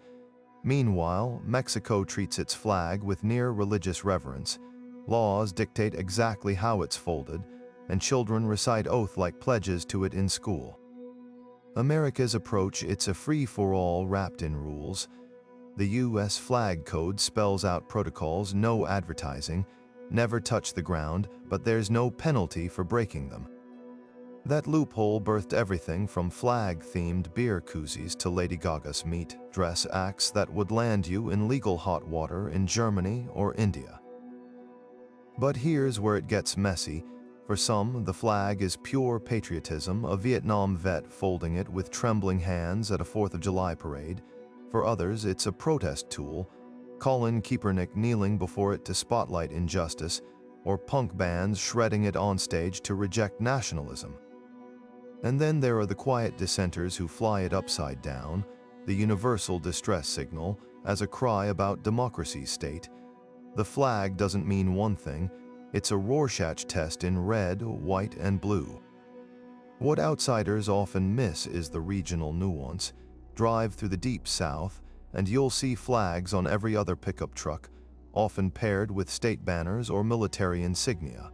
Meanwhile, Mexico treats its flag with near religious reverence. Laws dictate exactly how it's folded, and children recite oath-like pledges to it in school. America's approach, it's a free-for-all wrapped in rules. The U.S. flag code spells out protocols: no advertising, never touch the ground, but there's no penalty for breaking them. That loophole birthed everything from flag-themed beer koozies to Lady Gaga's meet dress acts that would land you in legal hot water in Germany or India. But here's where it gets messy. For some, the flag is pure patriotism, a Vietnam vet folding it with trembling hands at a 4th of July parade. For others, it's a protest tool, Colin Kaepernick kneeling before it to spotlight injustice, or punk bands shredding it on stage to reject nationalism. And then there are the quiet dissenters who fly it upside down, the universal distress signal, as a cry about democracy's state. The flag doesn't mean one thing, it's a Rorschach test in red, white, and blue. What outsiders often miss is the regional nuance. Drive through the deep south, and you'll see flags on every other pickup truck, often paired with state banners or military insignia.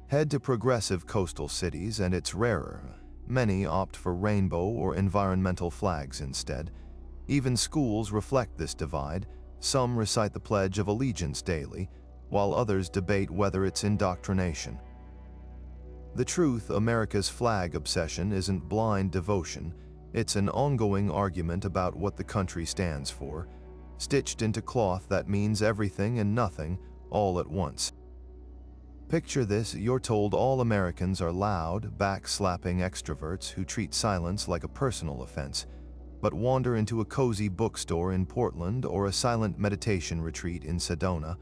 Head to progressive coastal cities and it's rarer. Many opt for rainbow or environmental flags instead. Even schools reflect this divide. Some recite the Pledge of Allegiance daily, while others debate whether it's indoctrination. The truth, America's flag obsession isn't blind devotion. It's an ongoing argument about what the country stands for, stitched into cloth that means everything and nothing all at once. Picture this: you're told all Americans are loud, back-slapping extroverts who treat silence like a personal offense. but wander into a cozy bookstore in Portland or a silent meditation retreat in Sedona,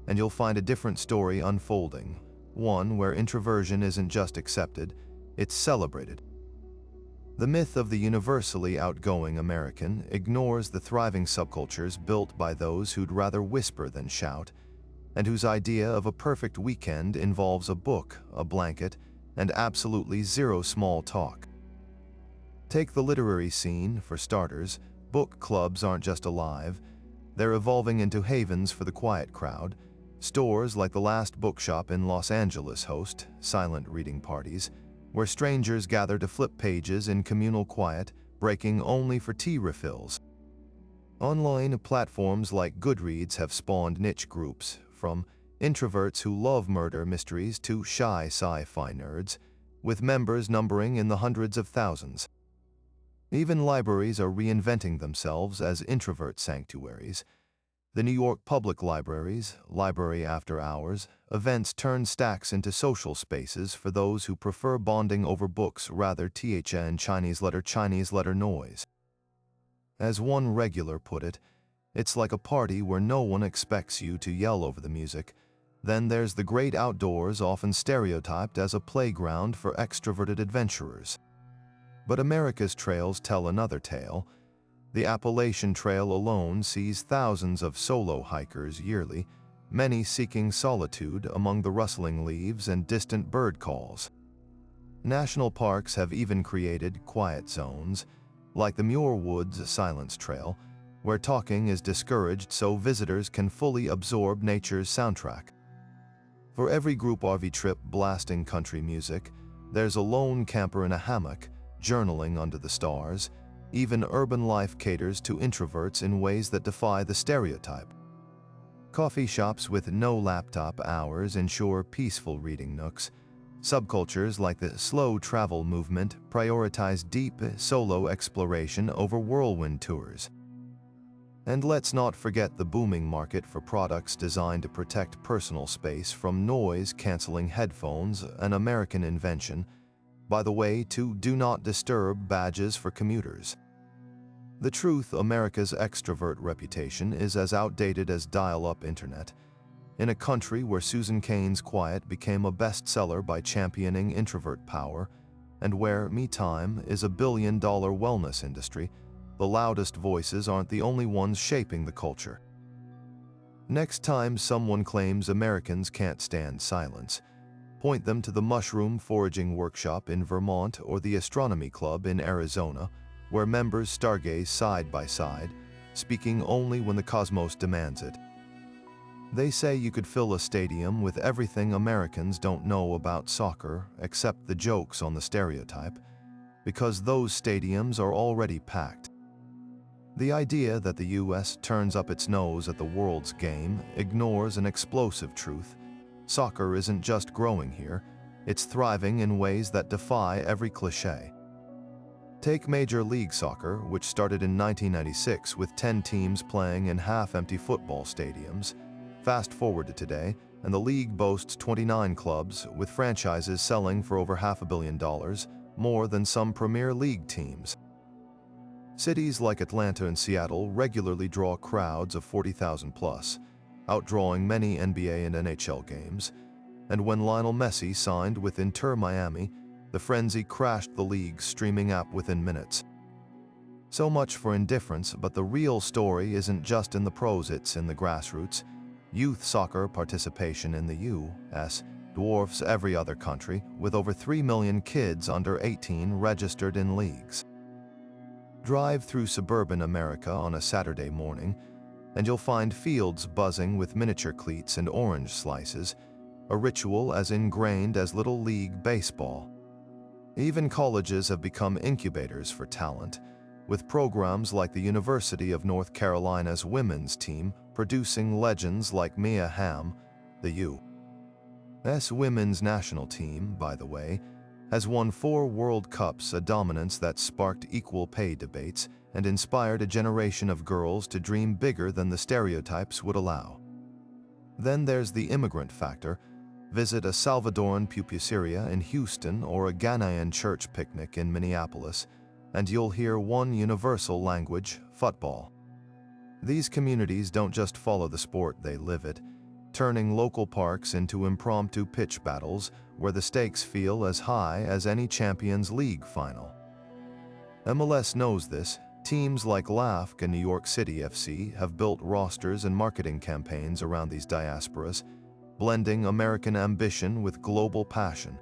and you'll find a different story unfolding, one where introversion isn't just accepted, it's celebrated. The myth of the universally outgoing American ignores the thriving subcultures built by those who'd rather whisper than shout, and whose idea of a perfect weekend involves a book, a blanket, and absolutely zero small talk. Take the literary scene, for starters. Book clubs aren't just alive, they're evolving into havens for the quiet crowd. Stores like the Last Bookshop in Los Angeles host silent reading parties, where strangers gather to flip pages in communal quiet, breaking only for tea refills. Online platforms like Goodreads have spawned niche groups, from introverts who love murder mysteries to shy sci-fi nerds, with members numbering in the hundreds of thousands. Even libraries are reinventing themselves as introvert sanctuaries. The New York Public Library's Library After Hours events turn stacks into social spaces for those who prefer bonding over books rather than Chinese letter noise. As one regular put it, it's like a party where no one expects you to yell over the music. Then there's the great outdoors, often stereotyped as a playground for extroverted adventurers. But America's trails tell another tale. The Appalachian Trail alone sees thousands of solo hikers yearly, many seeking solitude among the rustling leaves and distant bird calls. National parks have even created quiet zones, like the Muir Woods Silence Trail, where talking is discouraged so visitors can fully absorb nature's soundtrack. For every group RV trip blasting country music, there's a lone camper in a hammock, journaling under the stars. Even urban life caters to introverts in ways that defy the stereotype. Coffee shops with no laptop hours ensure peaceful reading nooks. Subcultures like the slow travel movement prioritize deep, solo exploration over whirlwind tours. And let's not forget the booming market for products designed to protect personal space from noise-canceling headphones, an American invention. By the way, to do not disturb badges for commuters. The truth, America's extrovert reputation is as outdated as dial-up internet. In a country where Susan Cain's Quiet became a bestseller by championing introvert power, and where me time is a billion-dollar wellness industry, the loudest voices aren't the only ones shaping the culture. Next time someone claims Americans can't stand silence, point them to the mushroom foraging workshop in Vermont or the astronomy club in Arizona, where members stargaze side by side, speaking only when the cosmos demands it. They say you could fill a stadium with everything Americans don't know about soccer except the jokes on the stereotype, because those stadiums are already packed. The idea that the US turns up its nose at the world's game ignores an explosive truth. Soccer isn't just growing here, it's thriving in ways that defy every cliché. Take Major League Soccer, which started in 1996 with 10 teams playing in half-empty football stadiums. Fast forward to today, and the league boasts 29 clubs, with franchises selling for over $500 million, more than some Premier League teams. Cities like Atlanta and Seattle regularly draw crowds of 40,000 plus, outdrawing many NBA and NHL games, and when Lionel Messi signed with Inter Miami, the frenzy crashed the league's streaming app within minutes. So much for indifference, but the real story isn't just in the pros, it's in the grassroots. Youth soccer participation in the U.S. dwarfs every other country, with over 3 million kids under 18 registered in leagues. Drive through suburban America on a Saturday morning, and you'll find fields buzzing with miniature cleats and orange slices, a ritual as ingrained as Little League baseball. Even colleges have become incubators for talent, with programs like the University of North Carolina's women's team producing legends like Mia Hamm. The U.S. women's national team, by the way, has won 4 World Cups, a dominance that sparked equal pay debates and inspired a generation of girls to dream bigger than the stereotypes would allow. Then there's the immigrant factor. Visit a Salvadoran pupuseria in Houston or a Ghanaian church picnic in Minneapolis, and you'll hear one universal language: football. These communities don't just follow the sport, they live it, turning local parks into impromptu pitch battles where the stakes feel as high as any Champions League final. MLS knows this. Teams like LAFC and New York City FC have built rosters and marketing campaigns around these diasporas, blending American ambition with global passion.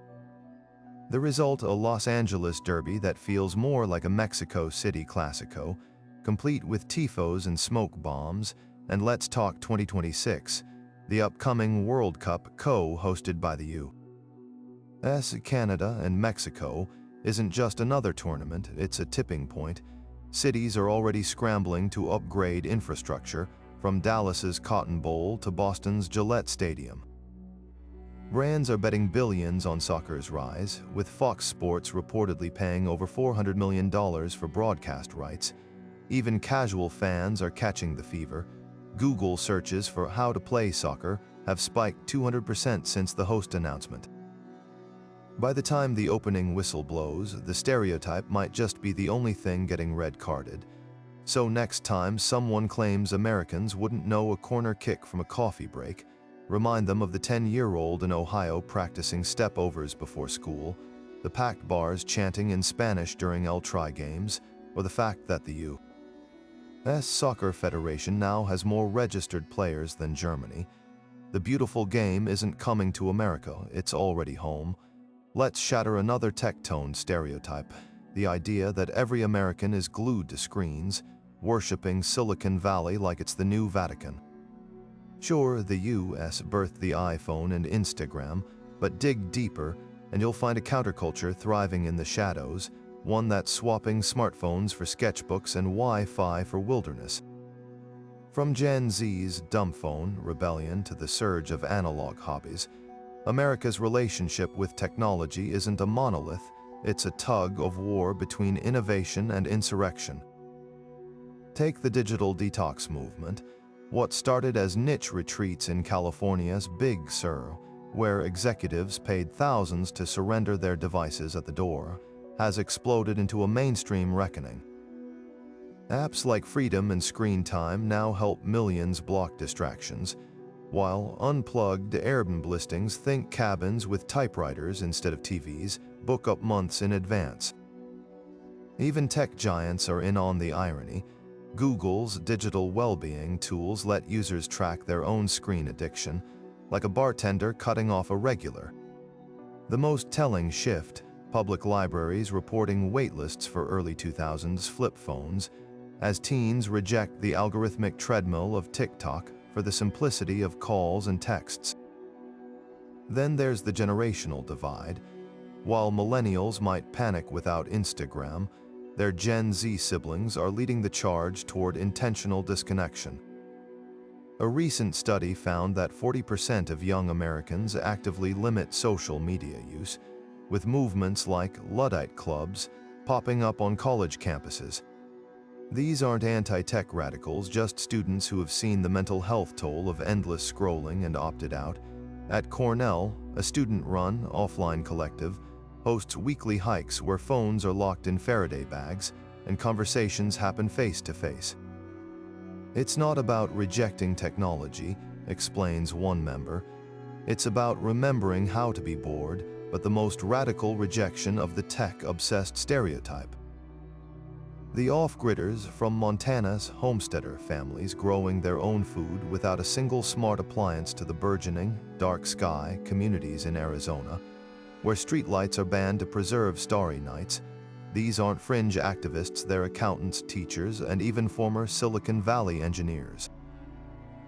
The result, a Los Angeles derby that feels more like a Mexico City Clasico, complete with tifos and smoke bombs, and Let's Talk 2026, the upcoming World Cup co-hosted by the U.S., Canada, and Mexico, isn't just another tournament, it's a tipping point. Cities are already scrambling to upgrade infrastructure, from Dallas's Cotton Bowl to Boston's Gillette Stadium. Brands are betting billions on soccer's rise, with Fox Sports reportedly paying over $400 million for broadcast rights. Even casual fans are catching the fever. Google searches for how to play soccer have spiked 200% since the host announcement. By the time the opening whistle blows, the stereotype might just be the only thing getting red-carded. So next time someone claims Americans wouldn't know a corner kick from a coffee break, remind them of the 10-year-old in Ohio practicing step-overs before school, the packed bars chanting in Spanish during El Tri games, or the fact that the U.S. Soccer Federation now has more registered players than Germany. The beautiful game isn't coming to America, it's already home. Let's shatter another tech-toned stereotype, the idea that every American is glued to screens, worshipping Silicon Valley like it's the new Vatican. Sure, the U.S. birthed the iPhone and Instagram, but dig deeper and you'll find a counterculture thriving in the shadows, one that's swapping smartphones for sketchbooks and Wi-Fi for wilderness. From Gen Z's dumbphone rebellion to the surge of analog hobbies, America's relationship with technology isn't a monolith, it's a tug-of-war between innovation and insurrection. Take the digital detox movement. What started as niche retreats in California's Big Sur, where executives paid thousands to surrender their devices at the door, has exploded into a mainstream reckoning. Apps like Freedom and Screen Time now help millions block distractions, while unplugged Airbnb listings think cabins with typewriters instead of TVs book up months in advance. Even tech giants are in on the irony. Google's digital well-being tools let users track their own screen addiction, like a bartender cutting off a regular. The most telling shift, public libraries reporting waitlists for early 2000s flip phones, as teens reject the algorithmic treadmill of TikTok for the simplicity of calls and texts. Then there's the generational divide. While millennials might panic without Instagram, their Gen Z siblings are leading the charge toward intentional disconnection. A recent study found that 40% of young Americans actively limit social media use, with movements like Luddite clubs popping up on college campuses. These aren't anti-tech radicals, just students who have seen the mental health toll of endless scrolling and opted out. At Cornell, a student-run, offline collective hosts weekly hikes where phones are locked in Faraday bags and conversations happen face-to-face. It's not about rejecting technology, explains one member. It's about remembering how to be bored, but the most radical rejection of the tech-obsessed stereotype. The off-gridders from Montana's homesteader families growing their own food without a single smart appliance to the burgeoning, dark sky communities in Arizona, where streetlights are banned to preserve starry nights. These aren't fringe activists, they're accountants, teachers, and even former Silicon Valley engineers.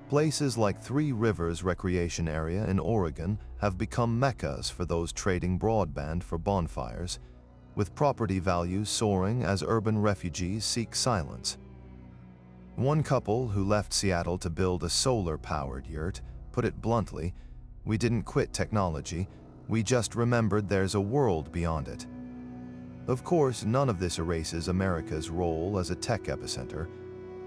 Places like Three Rivers Recreation Area in Oregon have become meccas for those trading broadband for bonfires, with property values soaring as urban refugees seek silence. One couple who left Seattle to build a solar-powered yurt put it bluntly, "We didn't quit technology, we just remembered there's a world beyond it." Of course, none of this erases America's role as a tech epicenter,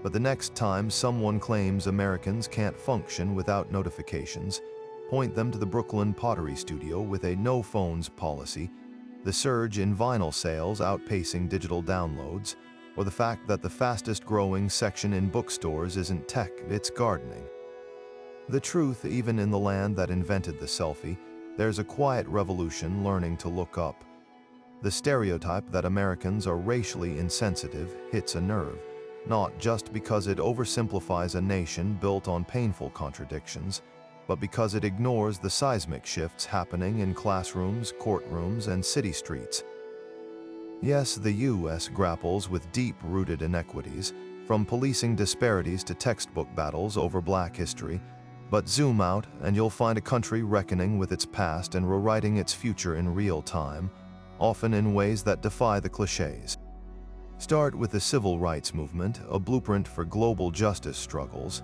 but the next time someone claims Americans can't function without notifications, point them to the Brooklyn Pottery Studio with a no-phones policy, the surge in vinyl sales outpacing digital downloads, or the fact that the fastest-growing section in bookstores isn't tech, it's gardening. The truth, even in the land that invented the selfie, there's a quiet revolution learning to look up. The stereotype that Americans are racially insensitive hits a nerve, not just because it oversimplifies a nation built on painful contradictions, but because it ignores the seismic shifts happening in classrooms, courtrooms, and city streets. Yes, the U.S. grapples with deep-rooted inequities, from policing disparities to textbook battles over Black history, but zoom out and you'll find a country reckoning with its past and rewriting its future in real time, often in ways that defy the cliches. Start with the civil rights movement, a blueprint for global justice struggles.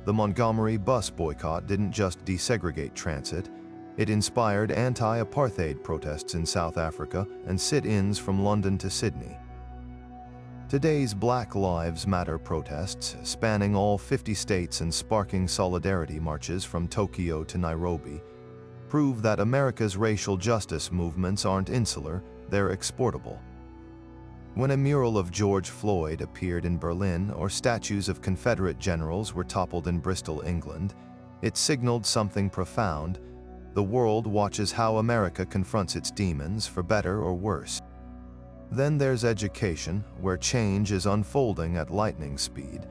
The Montgomery bus boycott didn't just desegregate transit, it inspired anti-apartheid protests in South Africa and sit-ins from London to Sydney. Today's Black Lives Matter protests, spanning all 50 states and sparking solidarity marches from Tokyo to Nairobi, prove that America's racial justice movements aren't insular, they're exportable. When a mural of George Floyd appeared in Berlin or statues of Confederate generals were toppled in Bristol, England, it signaled something profound. The world watches how America confronts its demons, for better or worse. Then there's education, where change is unfolding at lightning speed.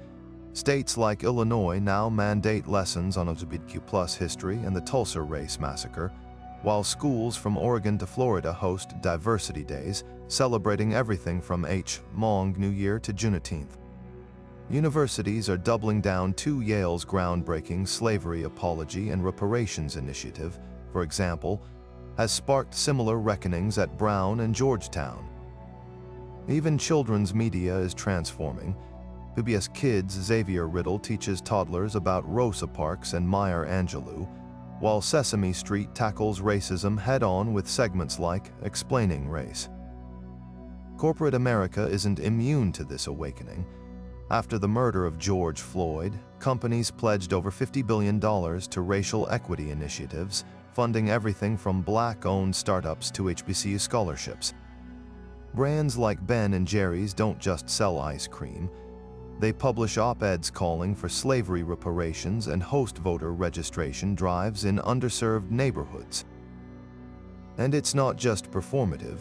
States like Illinois now mandate lessons on LGBTQ+ history and the Tulsa Race Massacre, while schools from Oregon to Florida host diversity days, celebrating everything from Hmong New Year to Juneteenth. Universities are doubling down to Yale's groundbreaking slavery apology and reparations initiative, for example, has sparked similar reckonings at Brown and Georgetown. Even children's media is transforming. PBS Kids' Xavier Riddle teaches toddlers about Rosa Parks and Maya Angelou, while Sesame Street tackles racism head-on with segments like Explaining Race. Corporate America isn't immune to this awakening. After the murder of George Floyd, companies pledged over $50 billion to racial equity initiatives, funding everything from Black-owned startups to HBCU scholarships. Brands like Ben & Jerry's don't just sell ice cream. They publish op-eds calling for slavery reparations and host voter registration drives in underserved neighborhoods. And it's not just performative.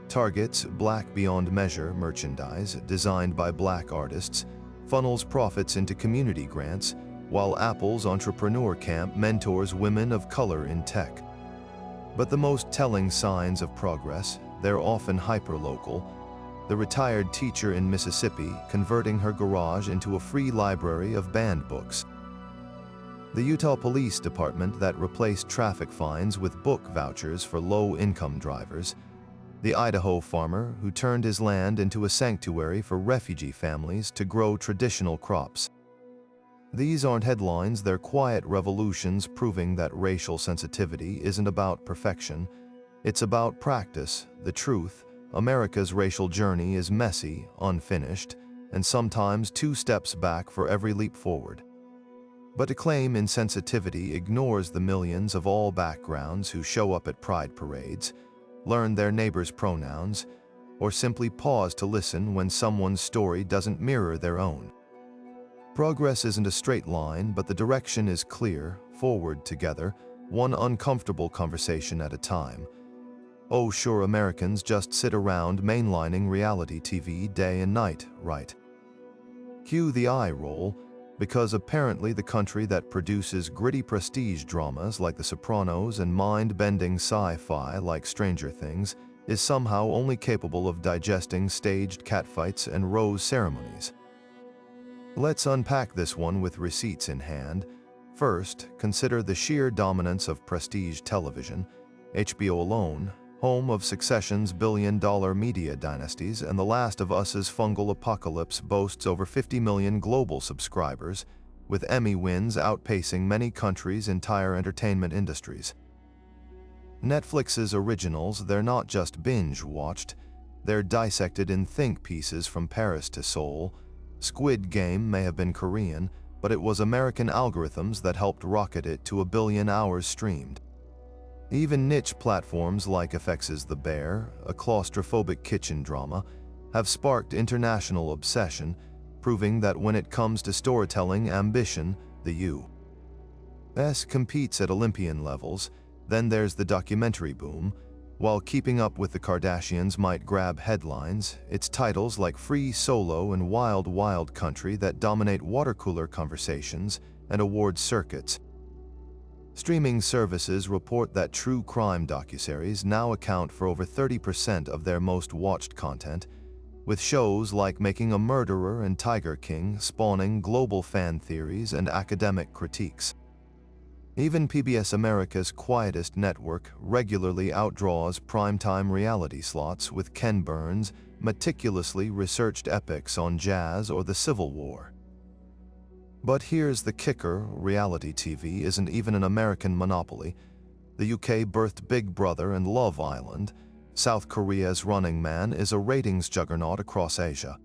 Target's Black Beyond Measure merchandise, designed by Black artists, funnels profits into community grants, while Apple's Entrepreneur Camp mentors women of color in tech. But the most telling signs of progress, they're often hyperlocal. The retired teacher in Mississippi converting her garage into a free library of banned books. The Utah Police Department that replaced traffic fines with book vouchers for low-income drivers. The Idaho farmer who turned his land into a sanctuary for refugee families to grow traditional crops. These aren't headlines, they're quiet revolutions proving that racial sensitivity isn't about perfection. It's about practice, the truth. America's racial journey is messy, unfinished, and sometimes 2 steps back for every leap forward. But to claim insensitivity ignores the millions of all backgrounds who show up at pride parades, learn their neighbors' pronouns, or simply pause to listen when someone's story doesn't mirror their own. Progress isn't a straight line, but the direction is clear, forward together, one uncomfortable conversation at a time. Oh, sure, Americans just sit around mainlining reality TV day and night, right? Cue the eye roll, because apparently the country that produces gritty prestige dramas like The Sopranos and mind-bending sci-fi like Stranger Things is somehow only capable of digesting staged catfights and rose ceremonies. Let's unpack this one with receipts in hand. First, consider the sheer dominance of prestige television. HBO alone, home of Succession's billion-dollar media dynasties, and The Last of Us's fungal apocalypse boasts over 50 million global subscribers, with Emmy wins outpacing many countries' entire entertainment industries. Netflix's originals, they're not just binge-watched, they're dissected in think pieces from Paris to Seoul. Squid Game may have been Korean, but it was American algorithms that helped rocket it to 1 billion hours streamed. Even niche platforms like FX's The Bear, a claustrophobic kitchen drama, have sparked international obsession, proving that when it comes to storytelling ambition, the U.S. competes at Olympian levels. Then there's the documentary boom. While Keeping Up with the Kardashians might grab headlines, it's titles like Free Solo and Wild Wild Country that dominate water cooler conversations and awards circuits. Streaming services report that true crime docuseries now account for over 30% of their most watched content, with shows like Making a Murderer and Tiger King spawning global fan theories and academic critiques. Even PBS America's quietest network regularly outdraws primetime reality slots with Ken Burns' meticulously researched epics on jazz or the Civil War. But here's the kicker: reality TV isn't even an American monopoly. The UK birthed Big Brother and Love Island. South Korea's Running Man is a ratings juggernaut across Asia.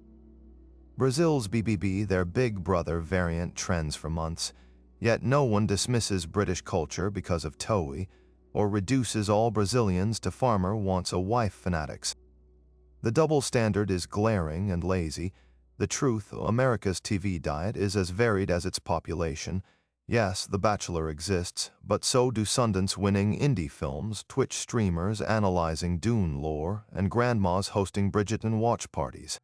Brazil's BBB, their Big Brother variant, trends for months. Yet no one dismisses British culture because of Toei, or reduces all Brazilians to farmer wants a wife fanatics. The double standard is glaring and lazy. The truth: America's TV diet is as varied as its population. Yes, The Bachelor exists, but so do Sundance-winning indie films, Twitch streamers analyzing Dune lore, and grandmas hosting Bridgerton watch parties.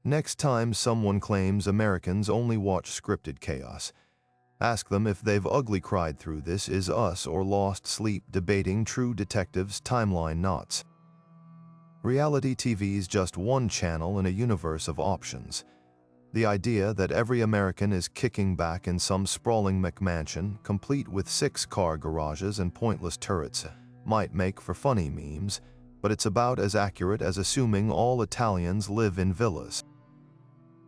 Next time someone claims Americans only watch scripted chaos, ask them if they've ugly cried through This Is Us or lost sleep debating True Detective's timeline knots. Reality TV's just one channel in a universe of options. The idea that every American is kicking back in some sprawling McMansion, complete with 6-car garages and pointless turrets, might make for funny memes, but it's about as accurate as assuming all Italians live in villas.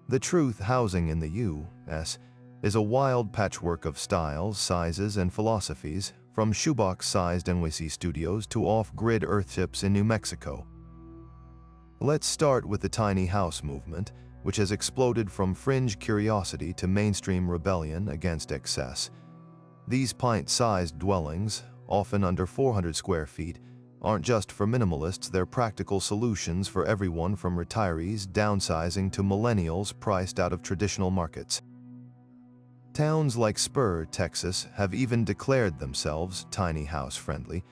The truth: housing in the U.S. is a wild patchwork of styles, sizes, and philosophies, from shoebox-sized NYC studios to off-grid earthships in New Mexico. Let's start with the tiny house movement, which has exploded from fringe curiosity to mainstream rebellion against excess. These pint-sized dwellings, often under 400 square feet, aren't just for minimalists, they're practical solutions for everyone from retirees downsizing to millennials priced out of traditional markets. Towns like Spur, Texas, have even declared themselves tiny house friendly,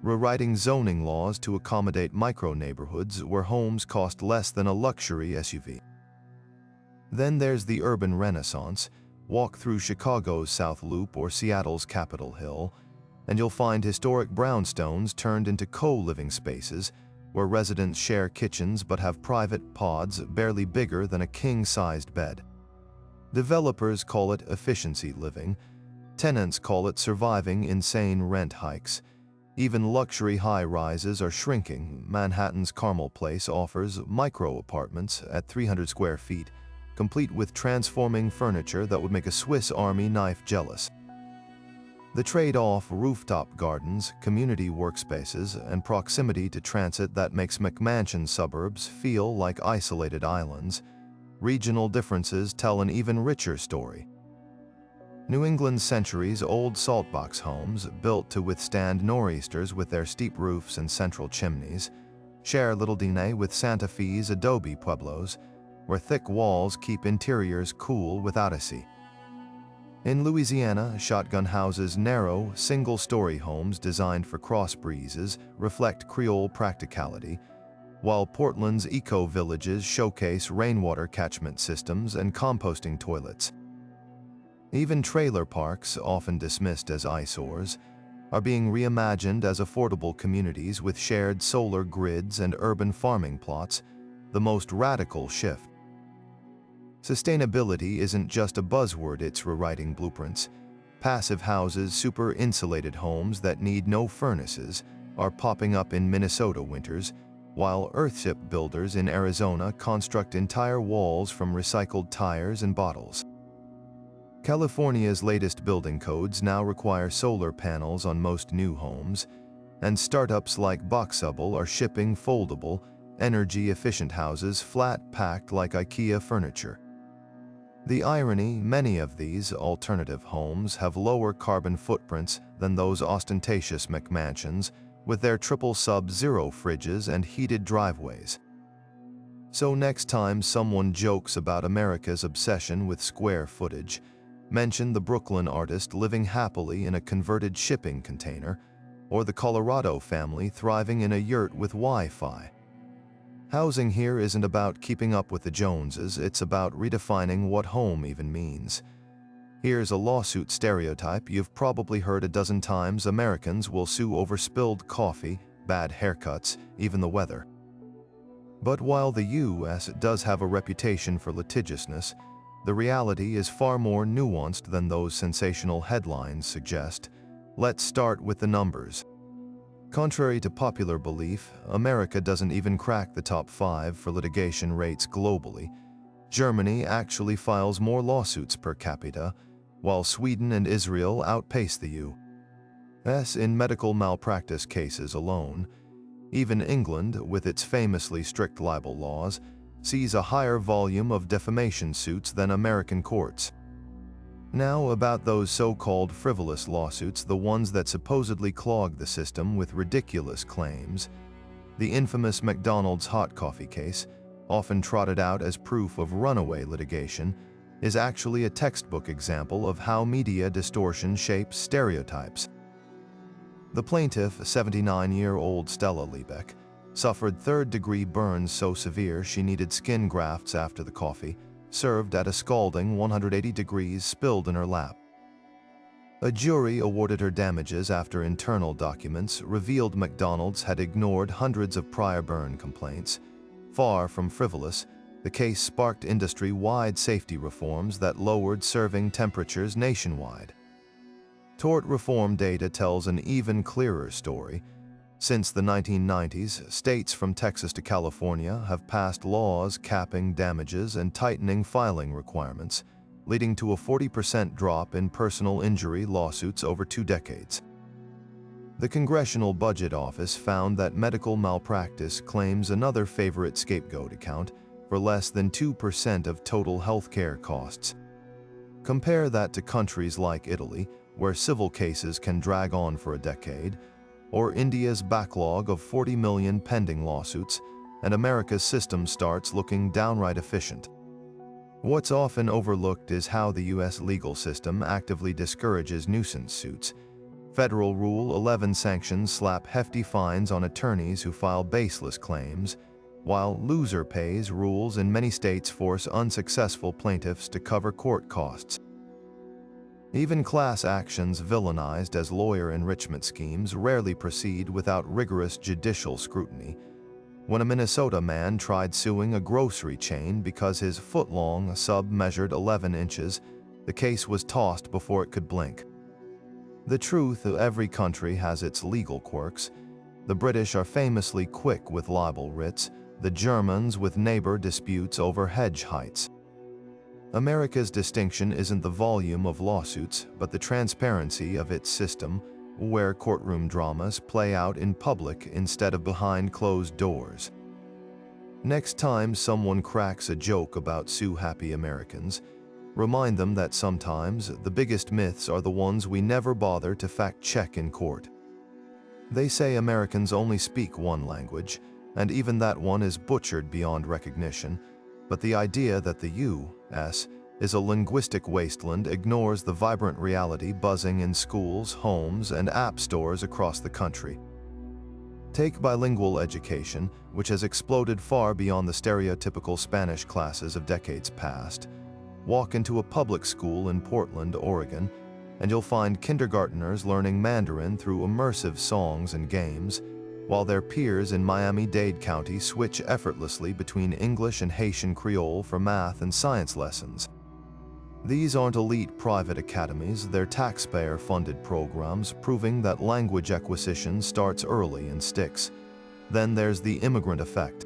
rewriting zoning laws to accommodate micro-neighborhoods where homes cost less than a luxury SUV. Then there's the urban renaissance. Walk through Chicago's South Loop or Seattle's Capitol Hill, and you'll find historic brownstones turned into co-living spaces where residents share kitchens but have private pods barely bigger than a king-sized bed. Developers call it efficiency living. Tenants call it surviving insane rent hikes. Even luxury high-rises are shrinking. Manhattan's Carmel Place offers micro-apartments at 300 square feet, complete with transforming furniture that would make a Swiss Army knife jealous. The trade-off: rooftop gardens, community workspaces, and proximity to transit that makes McMansion suburbs feel like isolated islands. Regional differences tell an even richer story. New England's centuries-old saltbox homes, built to withstand nor'easters with their steep roofs and central chimneys, share little DNA with Santa Fe's adobe pueblos, where thick walls keep interiors cool without AC. In Louisiana, shotgun houses, narrow, single-story homes designed for cross breezes, reflect Creole practicality, while Portland's eco-villages showcase rainwater catchment systems and composting toilets. Even trailer parks, often dismissed as eyesores, are being reimagined as affordable communities with shared solar grids and urban farming plots, the most radical shift. Sustainability isn't just a buzzword, it's rewriting blueprints. Passive houses, super-insulated homes that need no furnaces, are popping up in Minnesota winters, while earthship builders in Arizona construct entire walls from recycled tires and bottles. California's latest building codes now require solar panels on most new homes, and startups like Boxubble are shipping foldable, energy-efficient houses flat-packed like IKEA furniture. The irony, many of these alternative homes have lower carbon footprints than those ostentatious McMansions with their triple sub-zero fridges and heated driveways. So next time someone jokes about America's obsession with square footage, mention the Brooklyn artist living happily in a converted shipping container, or the Colorado family thriving in a yurt with Wi-Fi. Housing here isn't about keeping up with the Joneses, it's about redefining what home even means. Here's a lawsuit stereotype you've probably heard a dozen times: Americans will sue over spilled coffee, bad haircuts, even the weather. But while the U.S. does have a reputation for litigiousness, the reality is far more nuanced than those sensational headlines suggest. Let's start with the numbers. Contrary to popular belief, America doesn't even crack the top 5 for litigation rates globally. Germany actually files more lawsuits per capita, while Sweden and Israel outpace the U.S. in medical malpractice cases alone. Even England, with its famously strict libel laws, sees a higher volume of defamation suits than American courts. Now about those so-called frivolous lawsuits, the ones that supposedly clog the system with ridiculous claims. The infamous McDonald's hot coffee case, often trotted out as proof of runaway litigation, is actually a textbook example of how media distortion shapes stereotypes. The plaintiff, 79-year-old Stella Liebeck, suffered third-degree burns so severe she needed skin grafts after the coffee, served at a scalding 180 degrees, spilled in her lap. A jury awarded her damages after internal documents revealed McDonald's had ignored hundreds of prior burn complaints. Far from frivolous, the case sparked industry-wide safety reforms that lowered serving temperatures nationwide. Tort reform data tells an even clearer story. Since the 1990s, states from Texas to California have passed laws capping damages and tightening filing requirements, leading to a 40% drop in personal injury lawsuits over 2 decades. The Congressional Budget Office found that medical malpractice claims, another favorite scapegoat account, for less than 2% of total healthcare costs. Compare that to countries like Italy, where civil cases can drag on for a decade, or India's backlog of 40 million pending lawsuits, and America's system starts looking downright efficient. What's often overlooked is how the U.S. legal system actively discourages nuisance suits. Federal Rule 11 sanctions slap hefty fines on attorneys who file baseless claims, while loser pays rules in many states force unsuccessful plaintiffs to cover court costs. Even class actions villainized as lawyer enrichment schemes rarely proceed without rigorous judicial scrutiny. When a Minnesota man tried suing a grocery chain because his foot-long sub measured 11 inches, the case was tossed before it could blink. The truth is, every country has its legal quirks. The British are famously quick with libel writs, the Germans with neighbor disputes over hedge heights. America's distinction isn't the volume of lawsuits, but the transparency of its system, where courtroom dramas play out in public instead of behind closed doors. Next time someone cracks a joke about sue-happy Americans, remind them that sometimes the biggest myths are the ones we never bother to fact-check in court. They say Americans only speak one language, and even that one is butchered beyond recognition, but the idea that the U.S. is a linguistic wasteland ignores the vibrant reality buzzing in schools, homes, and app stores across the country. Take bilingual education, which has exploded far beyond the stereotypical Spanish classes of decades past. Walk into a public school in Portland, Oregon, and you'll find kindergarteners learning Mandarin through immersive songs and games, while their peers in Miami-Dade County switch effortlessly between English and Haitian Creole for math and science lessons. These aren't elite private academies, they're taxpayer-funded programs proving that language acquisition starts early and sticks. Then there's the immigrant effect.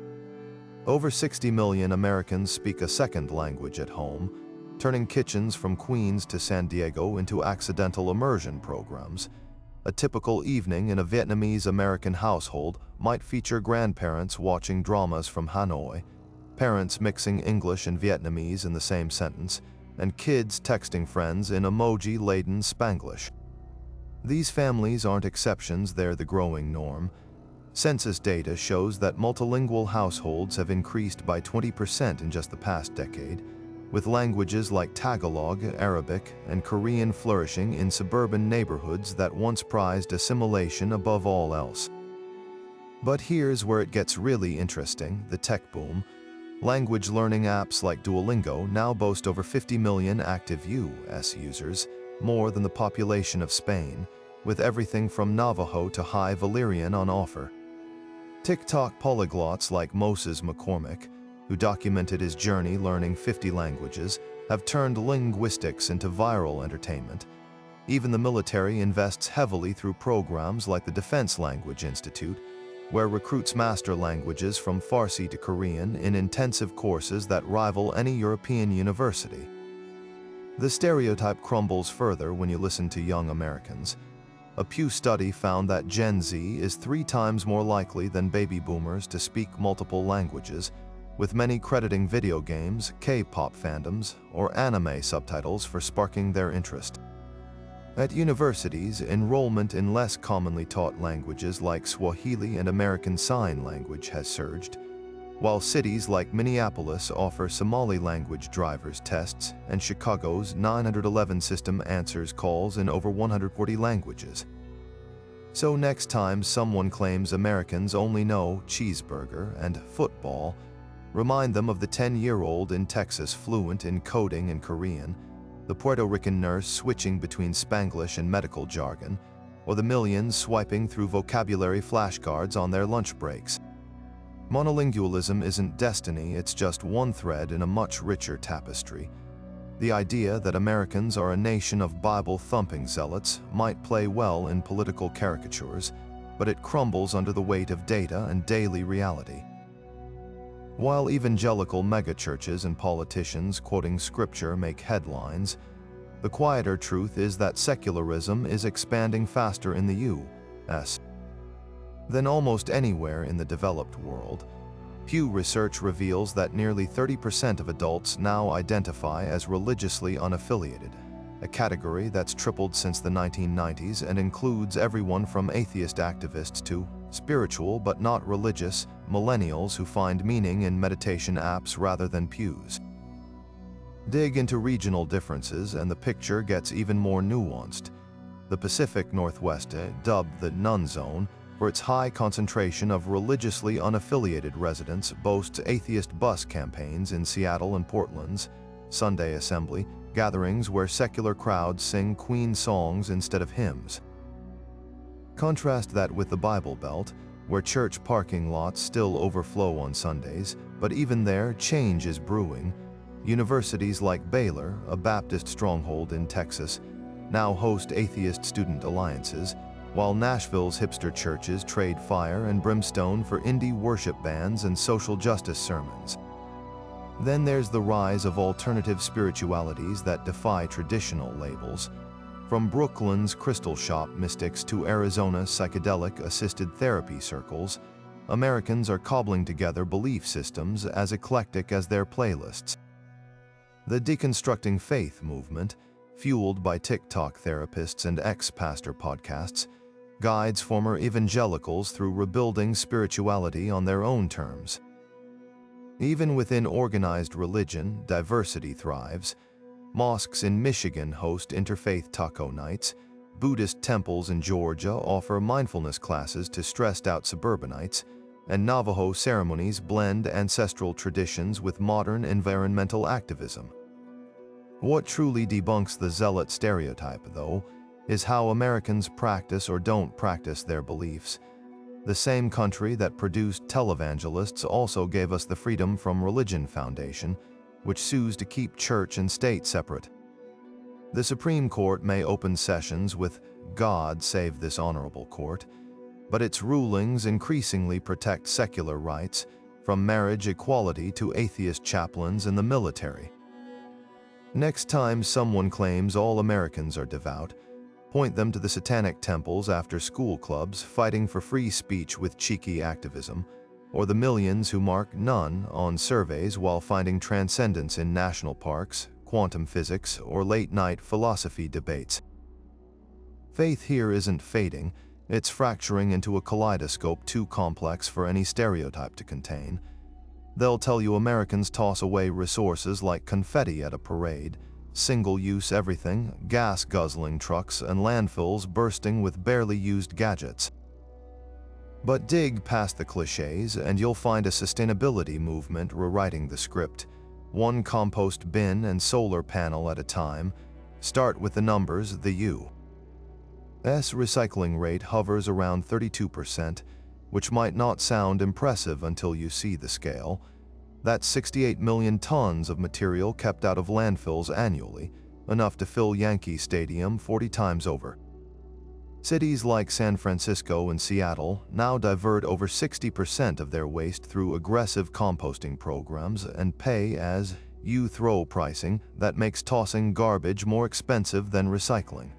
Over 60 million Americans speak a second language at home, turning kitchens from Queens to San Diego into accidental immersion programs. A typical evening in a Vietnamese-American household might feature grandparents watching dramas from Hanoi, parents mixing English and Vietnamese in the same sentence, and kids texting friends in emoji-laden Spanglish. These families aren't exceptions, they're the growing norm. Census data shows that multilingual households have increased by 20% in just the past decade, with languages like Tagalog, Arabic, and Korean flourishing in suburban neighborhoods that once prized assimilation above all else. But here's where it gets really interesting: the tech boom. Language learning apps like Duolingo now boast over 50 million active US users, more than the population of Spain, with everything from Navajo to High Valyrian on offer. TikTok polyglots like Moses McCormick, who documented his journey learning 50 languages, have turned linguistics into viral entertainment. Even the military invests heavily through programs like the Defense Language Institute, where recruits master languages from Farsi to Korean in intensive courses that rival any European university. The stereotype crumbles further when you listen to young Americans. A Pew study found that Gen Z is 3 times more likely than baby boomers to speak multiple languages, with many crediting video games, K-pop fandoms, or anime subtitles for sparking their interest. At universities, enrollment in less commonly taught languages like Swahili and American Sign Language has surged, while cities like Minneapolis offer Somali language driver's tests and Chicago's 911 system answers calls in over 140 languages. So next time someone claims Americans only know cheeseburger and football, remind them of the 10-year-old in Texas fluent in coding and Korean, the Puerto Rican nurse switching between Spanglish and medical jargon, or the millions swiping through vocabulary flashcards on their lunch breaks. Monolingualism isn't destiny, it's just one thread in a much richer tapestry. The idea that Americans are a nation of Bible-thumping zealots might play well in political caricatures, but it crumbles under the weight of data and daily reality. While evangelical megachurches and politicians quoting scripture make headlines, the quieter truth is that secularism is expanding faster in the U.S. than almost anywhere in the developed world. Pew research reveals that nearly 30% of adults now identify as religiously unaffiliated, a category that's tripled since the 1990s and includes everyone from atheist activists to spiritual but not religious millennials who find meaning in meditation apps rather than pews. Dig into regional differences and the picture gets even more nuanced. The Pacific Northwest, dubbed the Nun Zone for its high concentration of religiously unaffiliated residents, boasts atheist bus campaigns in Seattle and Portland's Sunday Assembly, gatherings where secular crowds sing Queen songs instead of hymns. Contrast that with the Bible Belt, where church parking lots still overflow on Sundays, but even there, change is brewing. Universities like Baylor, a Baptist stronghold in Texas, now host atheist student alliances, while Nashville's hipster churches trade fire and brimstone for indie worship bands and social justice sermons. Then there's the rise of alternative spiritualities that defy traditional labels. From Brooklyn's crystal shop mystics to Arizona's psychedelic-assisted therapy circles, Americans are cobbling together belief systems as eclectic as their playlists. The deconstructing faith movement, fueled by TikTok therapists and ex-pastor podcasts, guides former evangelicals through rebuilding spirituality on their own terms. Even within organized religion, diversity thrives. Mosques in Michigan host interfaith taco nights. Buddhist temples in Georgia offer mindfulness classes to stressed-out suburbanites, and Navajo ceremonies blend ancestral traditions with modern environmental activism. What truly debunks the zealot stereotype, though, is how Americans practice or don't practice their beliefs. The same country that produced televangelists also gave us the Freedom from Religion Foundation, which sues to keep church and state separate. The Supreme Court may open sessions with "God save this honorable court," but its rulings increasingly protect secular rights, from marriage equality to atheist chaplains in the military. Next time someone claims all Americans are devout, point them to the satanic temples after school clubs fighting for free speech with cheeky activism, or the millions who mark none on surveys while finding transcendence in national parks, quantum physics or late-night philosophy debates. Faith here isn't fading, it's fracturing into a kaleidoscope too complex for any stereotype to contain. They'll tell you Americans toss away resources like confetti at a parade, single-use everything, gas-guzzling trucks, and landfills bursting with barely used gadgets. But dig past the cliches and you'll find a sustainability movement rewriting the script. One compost bin and solar panel at a time. Start with the numbers, the U.S. recycling rate hovers around 32%, which might not sound impressive until you see the scale. That's 68 million tons of material kept out of landfills annually, enough to fill Yankee Stadium 40 times over. Cities like San Francisco and Seattle now divert over 60% of their waste through aggressive composting programs and pay-as-you-throw pricing that makes tossing garbage more expensive than recycling.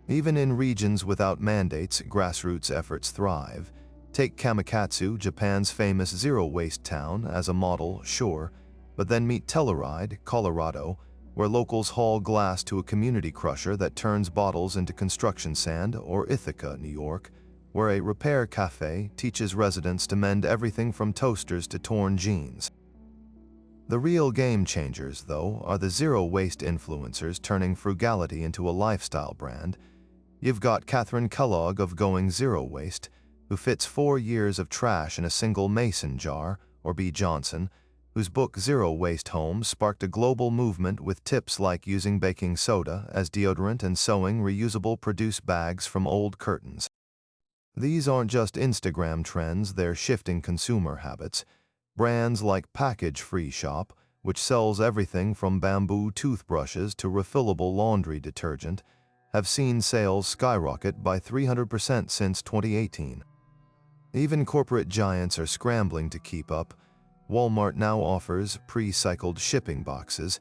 Even in regions without mandates, grassroots efforts thrive. Take Kamakatsu, Japan's famous zero-waste town, as a model, sure, but then meet Telluride, Colorado, where locals haul glass to a community crusher that turns bottles into construction sand, or Ithaca, New York, where a repair cafe teaches residents to mend everything from toasters to torn jeans. The real game changers, though, are the zero-waste influencers turning frugality into a lifestyle brand. You've got Catherine Kellogg of Going Zero Waste, who fits 4 years of trash in a single mason jar, or B. Johnson, whose book Zero Waste Home sparked a global movement with tips like using baking soda as deodorant and sewing reusable produce bags from old curtains. These aren't just Instagram trends, they're shifting consumer habits. Brands like Package Free Shop, which sells everything from bamboo toothbrushes to refillable laundry detergent, have seen sales skyrocket by 300% since 2018. Even corporate giants are scrambling to keep up. Walmart now offers pre-cycled shipping boxes,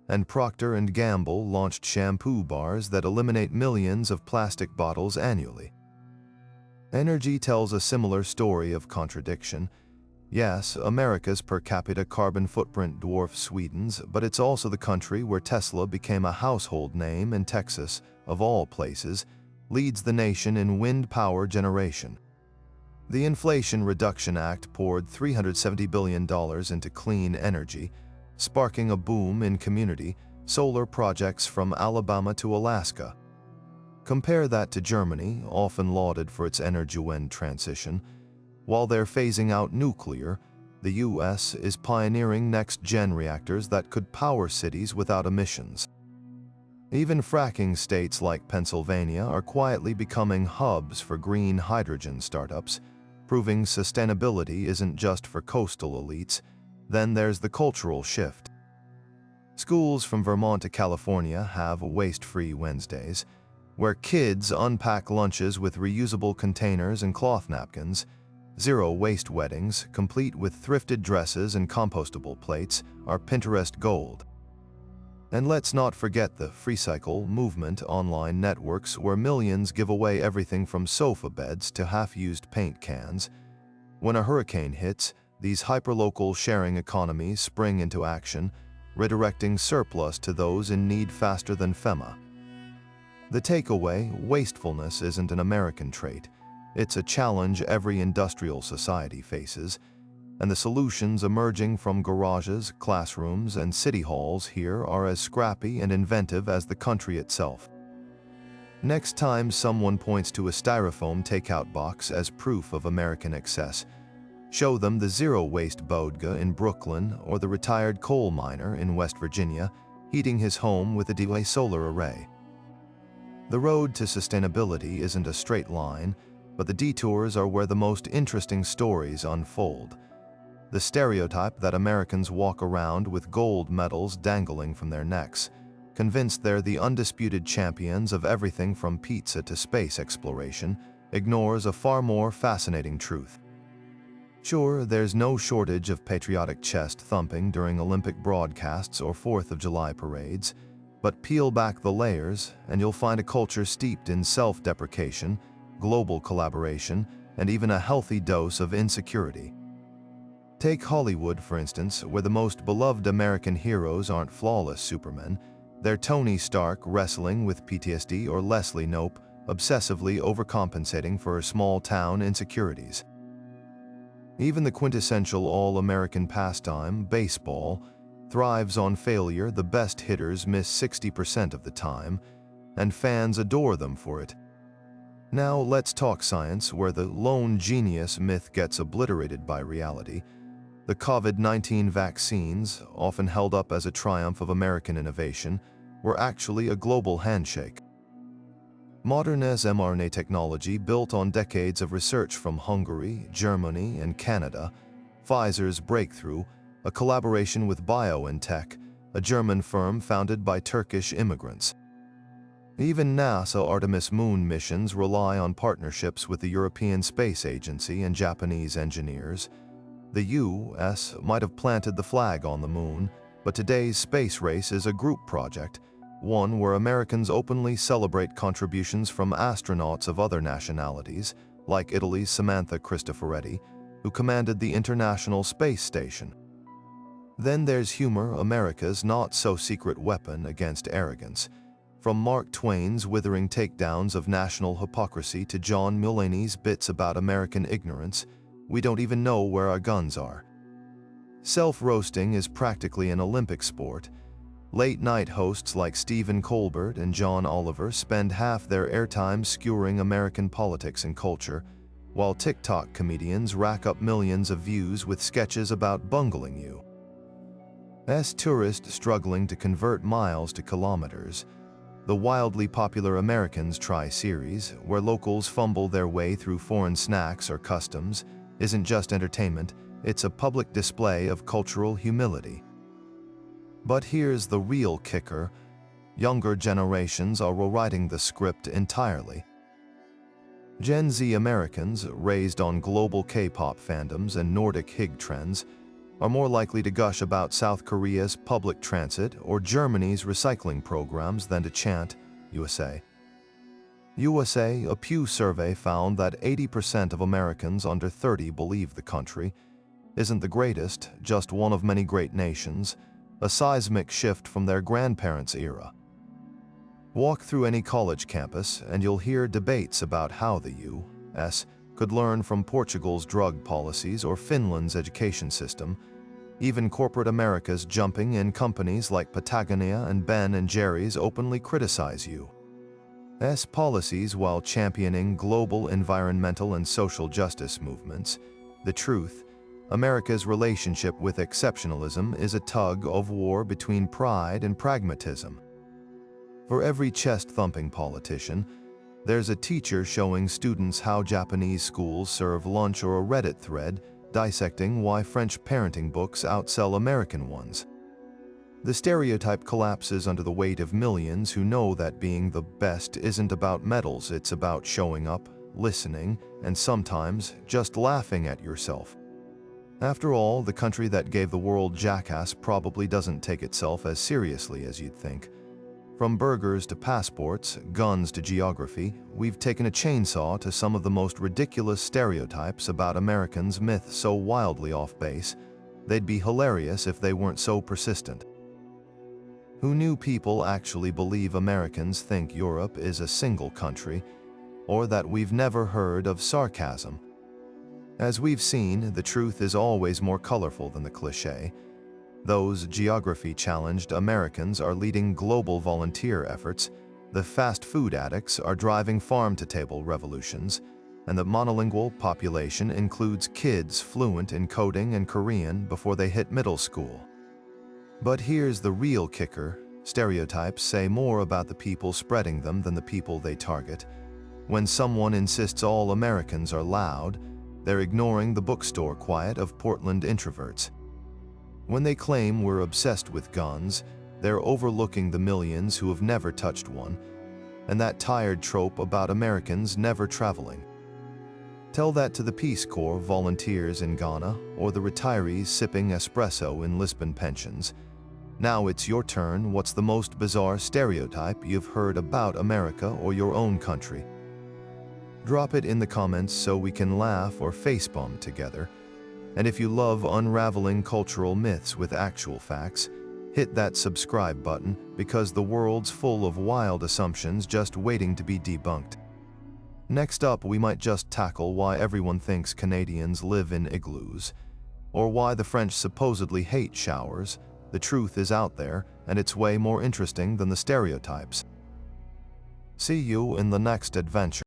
and Procter & Gamble launched shampoo bars that eliminate millions of plastic bottles annually. Energy tells a similar story of contradiction. Yes, America's per capita carbon footprint dwarfs Sweden's, but it's also the country where Tesla became a household name, and Texas, of all places, leads the nation in wind power generation. The Inflation Reduction Act poured $370 billion into clean energy, sparking a boom in community solar projects from Alabama to Alaska. Compare that to Germany, often lauded for its Energiewende transition. While they're phasing out nuclear, the U.S. is pioneering next-gen reactors that could power cities without emissions. Even fracking states like Pennsylvania are quietly becoming hubs for green hydrogen startups, proving sustainability isn't just for coastal elites. Then there's the cultural shift. Schools from Vermont to California have Waste-Free Wednesdays, where kids unpack lunches with reusable containers and cloth napkins. Zero-waste weddings, complete with thrifted dresses and compostable plates, are Pinterest gold. And let's not forget the FreeCycle movement online networks where millions give away everything from sofa beds to half-used paint cans. When a hurricane hits, these hyperlocal sharing economies spring into action, redirecting surplus to those in need faster than FEMA. The takeaway: wastefulness isn't an American trait. It's a challenge every industrial society faces, and the solutions emerging from garages, classrooms, and city halls here are as scrappy and inventive as the country itself. Next time someone points to a styrofoam takeout box as proof of American excess, show them the zero-waste bodega in Brooklyn or the retired coal miner in West Virginia heating his home with a delay solar array. The road to sustainability isn't a straight line, but the detours are where the most interesting stories unfold. The stereotype that Americans walk around with gold medals dangling from their necks, convinced they're the undisputed champions of everything from pizza to space exploration, ignores a far more fascinating truth. Sure, there's no shortage of patriotic chest thumping during Olympic broadcasts or 4th of July parades, but peel back the layers and you'll find a culture steeped in self-deprecation, global collaboration, and even a healthy dose of insecurity. Take Hollywood, for instance, where the most beloved American heroes aren't flawless supermen. They're Tony Stark wrestling with PTSD or Leslie Knope obsessively overcompensating for her small-town insecurities. Even the quintessential all-American pastime, baseball, thrives on failure. The best hitters miss 60% of the time, and fans adore them for it. Now let's talk science, where the lone genius myth gets obliterated by reality. The COVID-19 vaccines, often held up as a triumph of American innovation, were actually a global handshake. Modern mRNA technology, built on decades of research from Hungary, Germany, and Canada, Pfizer's breakthrough, a collaboration with BioNTech, a German firm founded by Turkish immigrants. Even NASA Artemis moon missions rely on partnerships with the European Space Agency and Japanese engineers. The U.S. might have planted the flag on the moon, but today's space race is a group project, one where Americans openly celebrate contributions from astronauts of other nationalities, like Italy's Samantha Cristoforetti, who commanded the International Space Station. Then there's humor, America's not-so-secret weapon against arrogance. From Mark Twain's withering takedowns of national hypocrisy to John Mulaney's bits about American ignorance, we don't even know where our guns are. Self-roasting is practically an Olympic sport. Late-night hosts like Stephen Colbert and John Oliver spend half their airtime skewering American politics and culture, while TikTok comedians rack up millions of views with sketches about bungling you. As tourists struggling to convert miles to kilometers, the wildly popular Americans Try series, where locals fumble their way through foreign snacks or customs, isn't just entertainment, it's a public display of cultural humility. But here's the real kicker: younger generations are rewriting the script entirely. Gen Z Americans, raised on global K-pop fandoms and Nordic hig trends, are more likely to gush about South Korea's public transit or Germany's recycling programs than to chant, USA. USA, a Pew survey found that 80% of Americans under 30 believe the country isn't the greatest, just one of many great nations, a seismic shift from their grandparents' era. Walk through any college campus and you'll hear debates about how the U.S. could learn from Portugal's drug policies or Finland's education system. Even corporate America's jumping in companies like Patagonia and Ben & Jerry's openly criticize U.S. policies while championing global environmental and social justice movements. The truth: America's relationship with exceptionalism is a tug-of-war between pride and pragmatism. For every chest-thumping politician, there's a teacher showing students how Japanese schools serve lunch, or a Reddit thread dissecting why French parenting books outsell American ones. The stereotype collapses under the weight of millions who know that being the best isn't about medals, it's about showing up, listening, and sometimes just laughing at yourself. After all, the country that gave the world Jackass probably doesn't take itself as seriously as you'd think. From burgers to passports, guns to geography, we've taken a chainsaw to some of the most ridiculous stereotypes about Americans, myths so wildly off base, they'd be hilarious if they weren't so persistent. Who knew people actually believe Americans think Europe is a single country, or that we've never heard of sarcasm? As we've seen, the truth is always more colorful than the cliché. Those geography-challenged Americans are leading global volunteer efforts, the fast food addicts are driving farm-to-table revolutions, and the monolingual population includes kids fluent in coding and Korean before they hit middle school. But here's the real kicker: stereotypes say more about the people spreading them than the people they target. When someone insists all Americans are loud, they're ignoring the bookstore quiet of Portland introverts. When they claim we're obsessed with guns, they're overlooking the millions who have never touched one, and that tired trope about Americans never traveling. Tell that to the Peace Corps volunteers in Ghana or the retirees sipping espresso in Lisbon pensions. Now it's your turn. What's the most bizarre stereotype you've heard about America or your own country? Drop it in the comments so we can laugh or facepalm together. And if you love unraveling cultural myths with actual facts, hit that subscribe button because the world's full of wild assumptions just waiting to be debunked. Next up, we might just tackle why everyone thinks Canadians live in igloos, or why the French supposedly hate showers. The truth is out there, and it's way more interesting than the stereotypes. See you in the next adventure.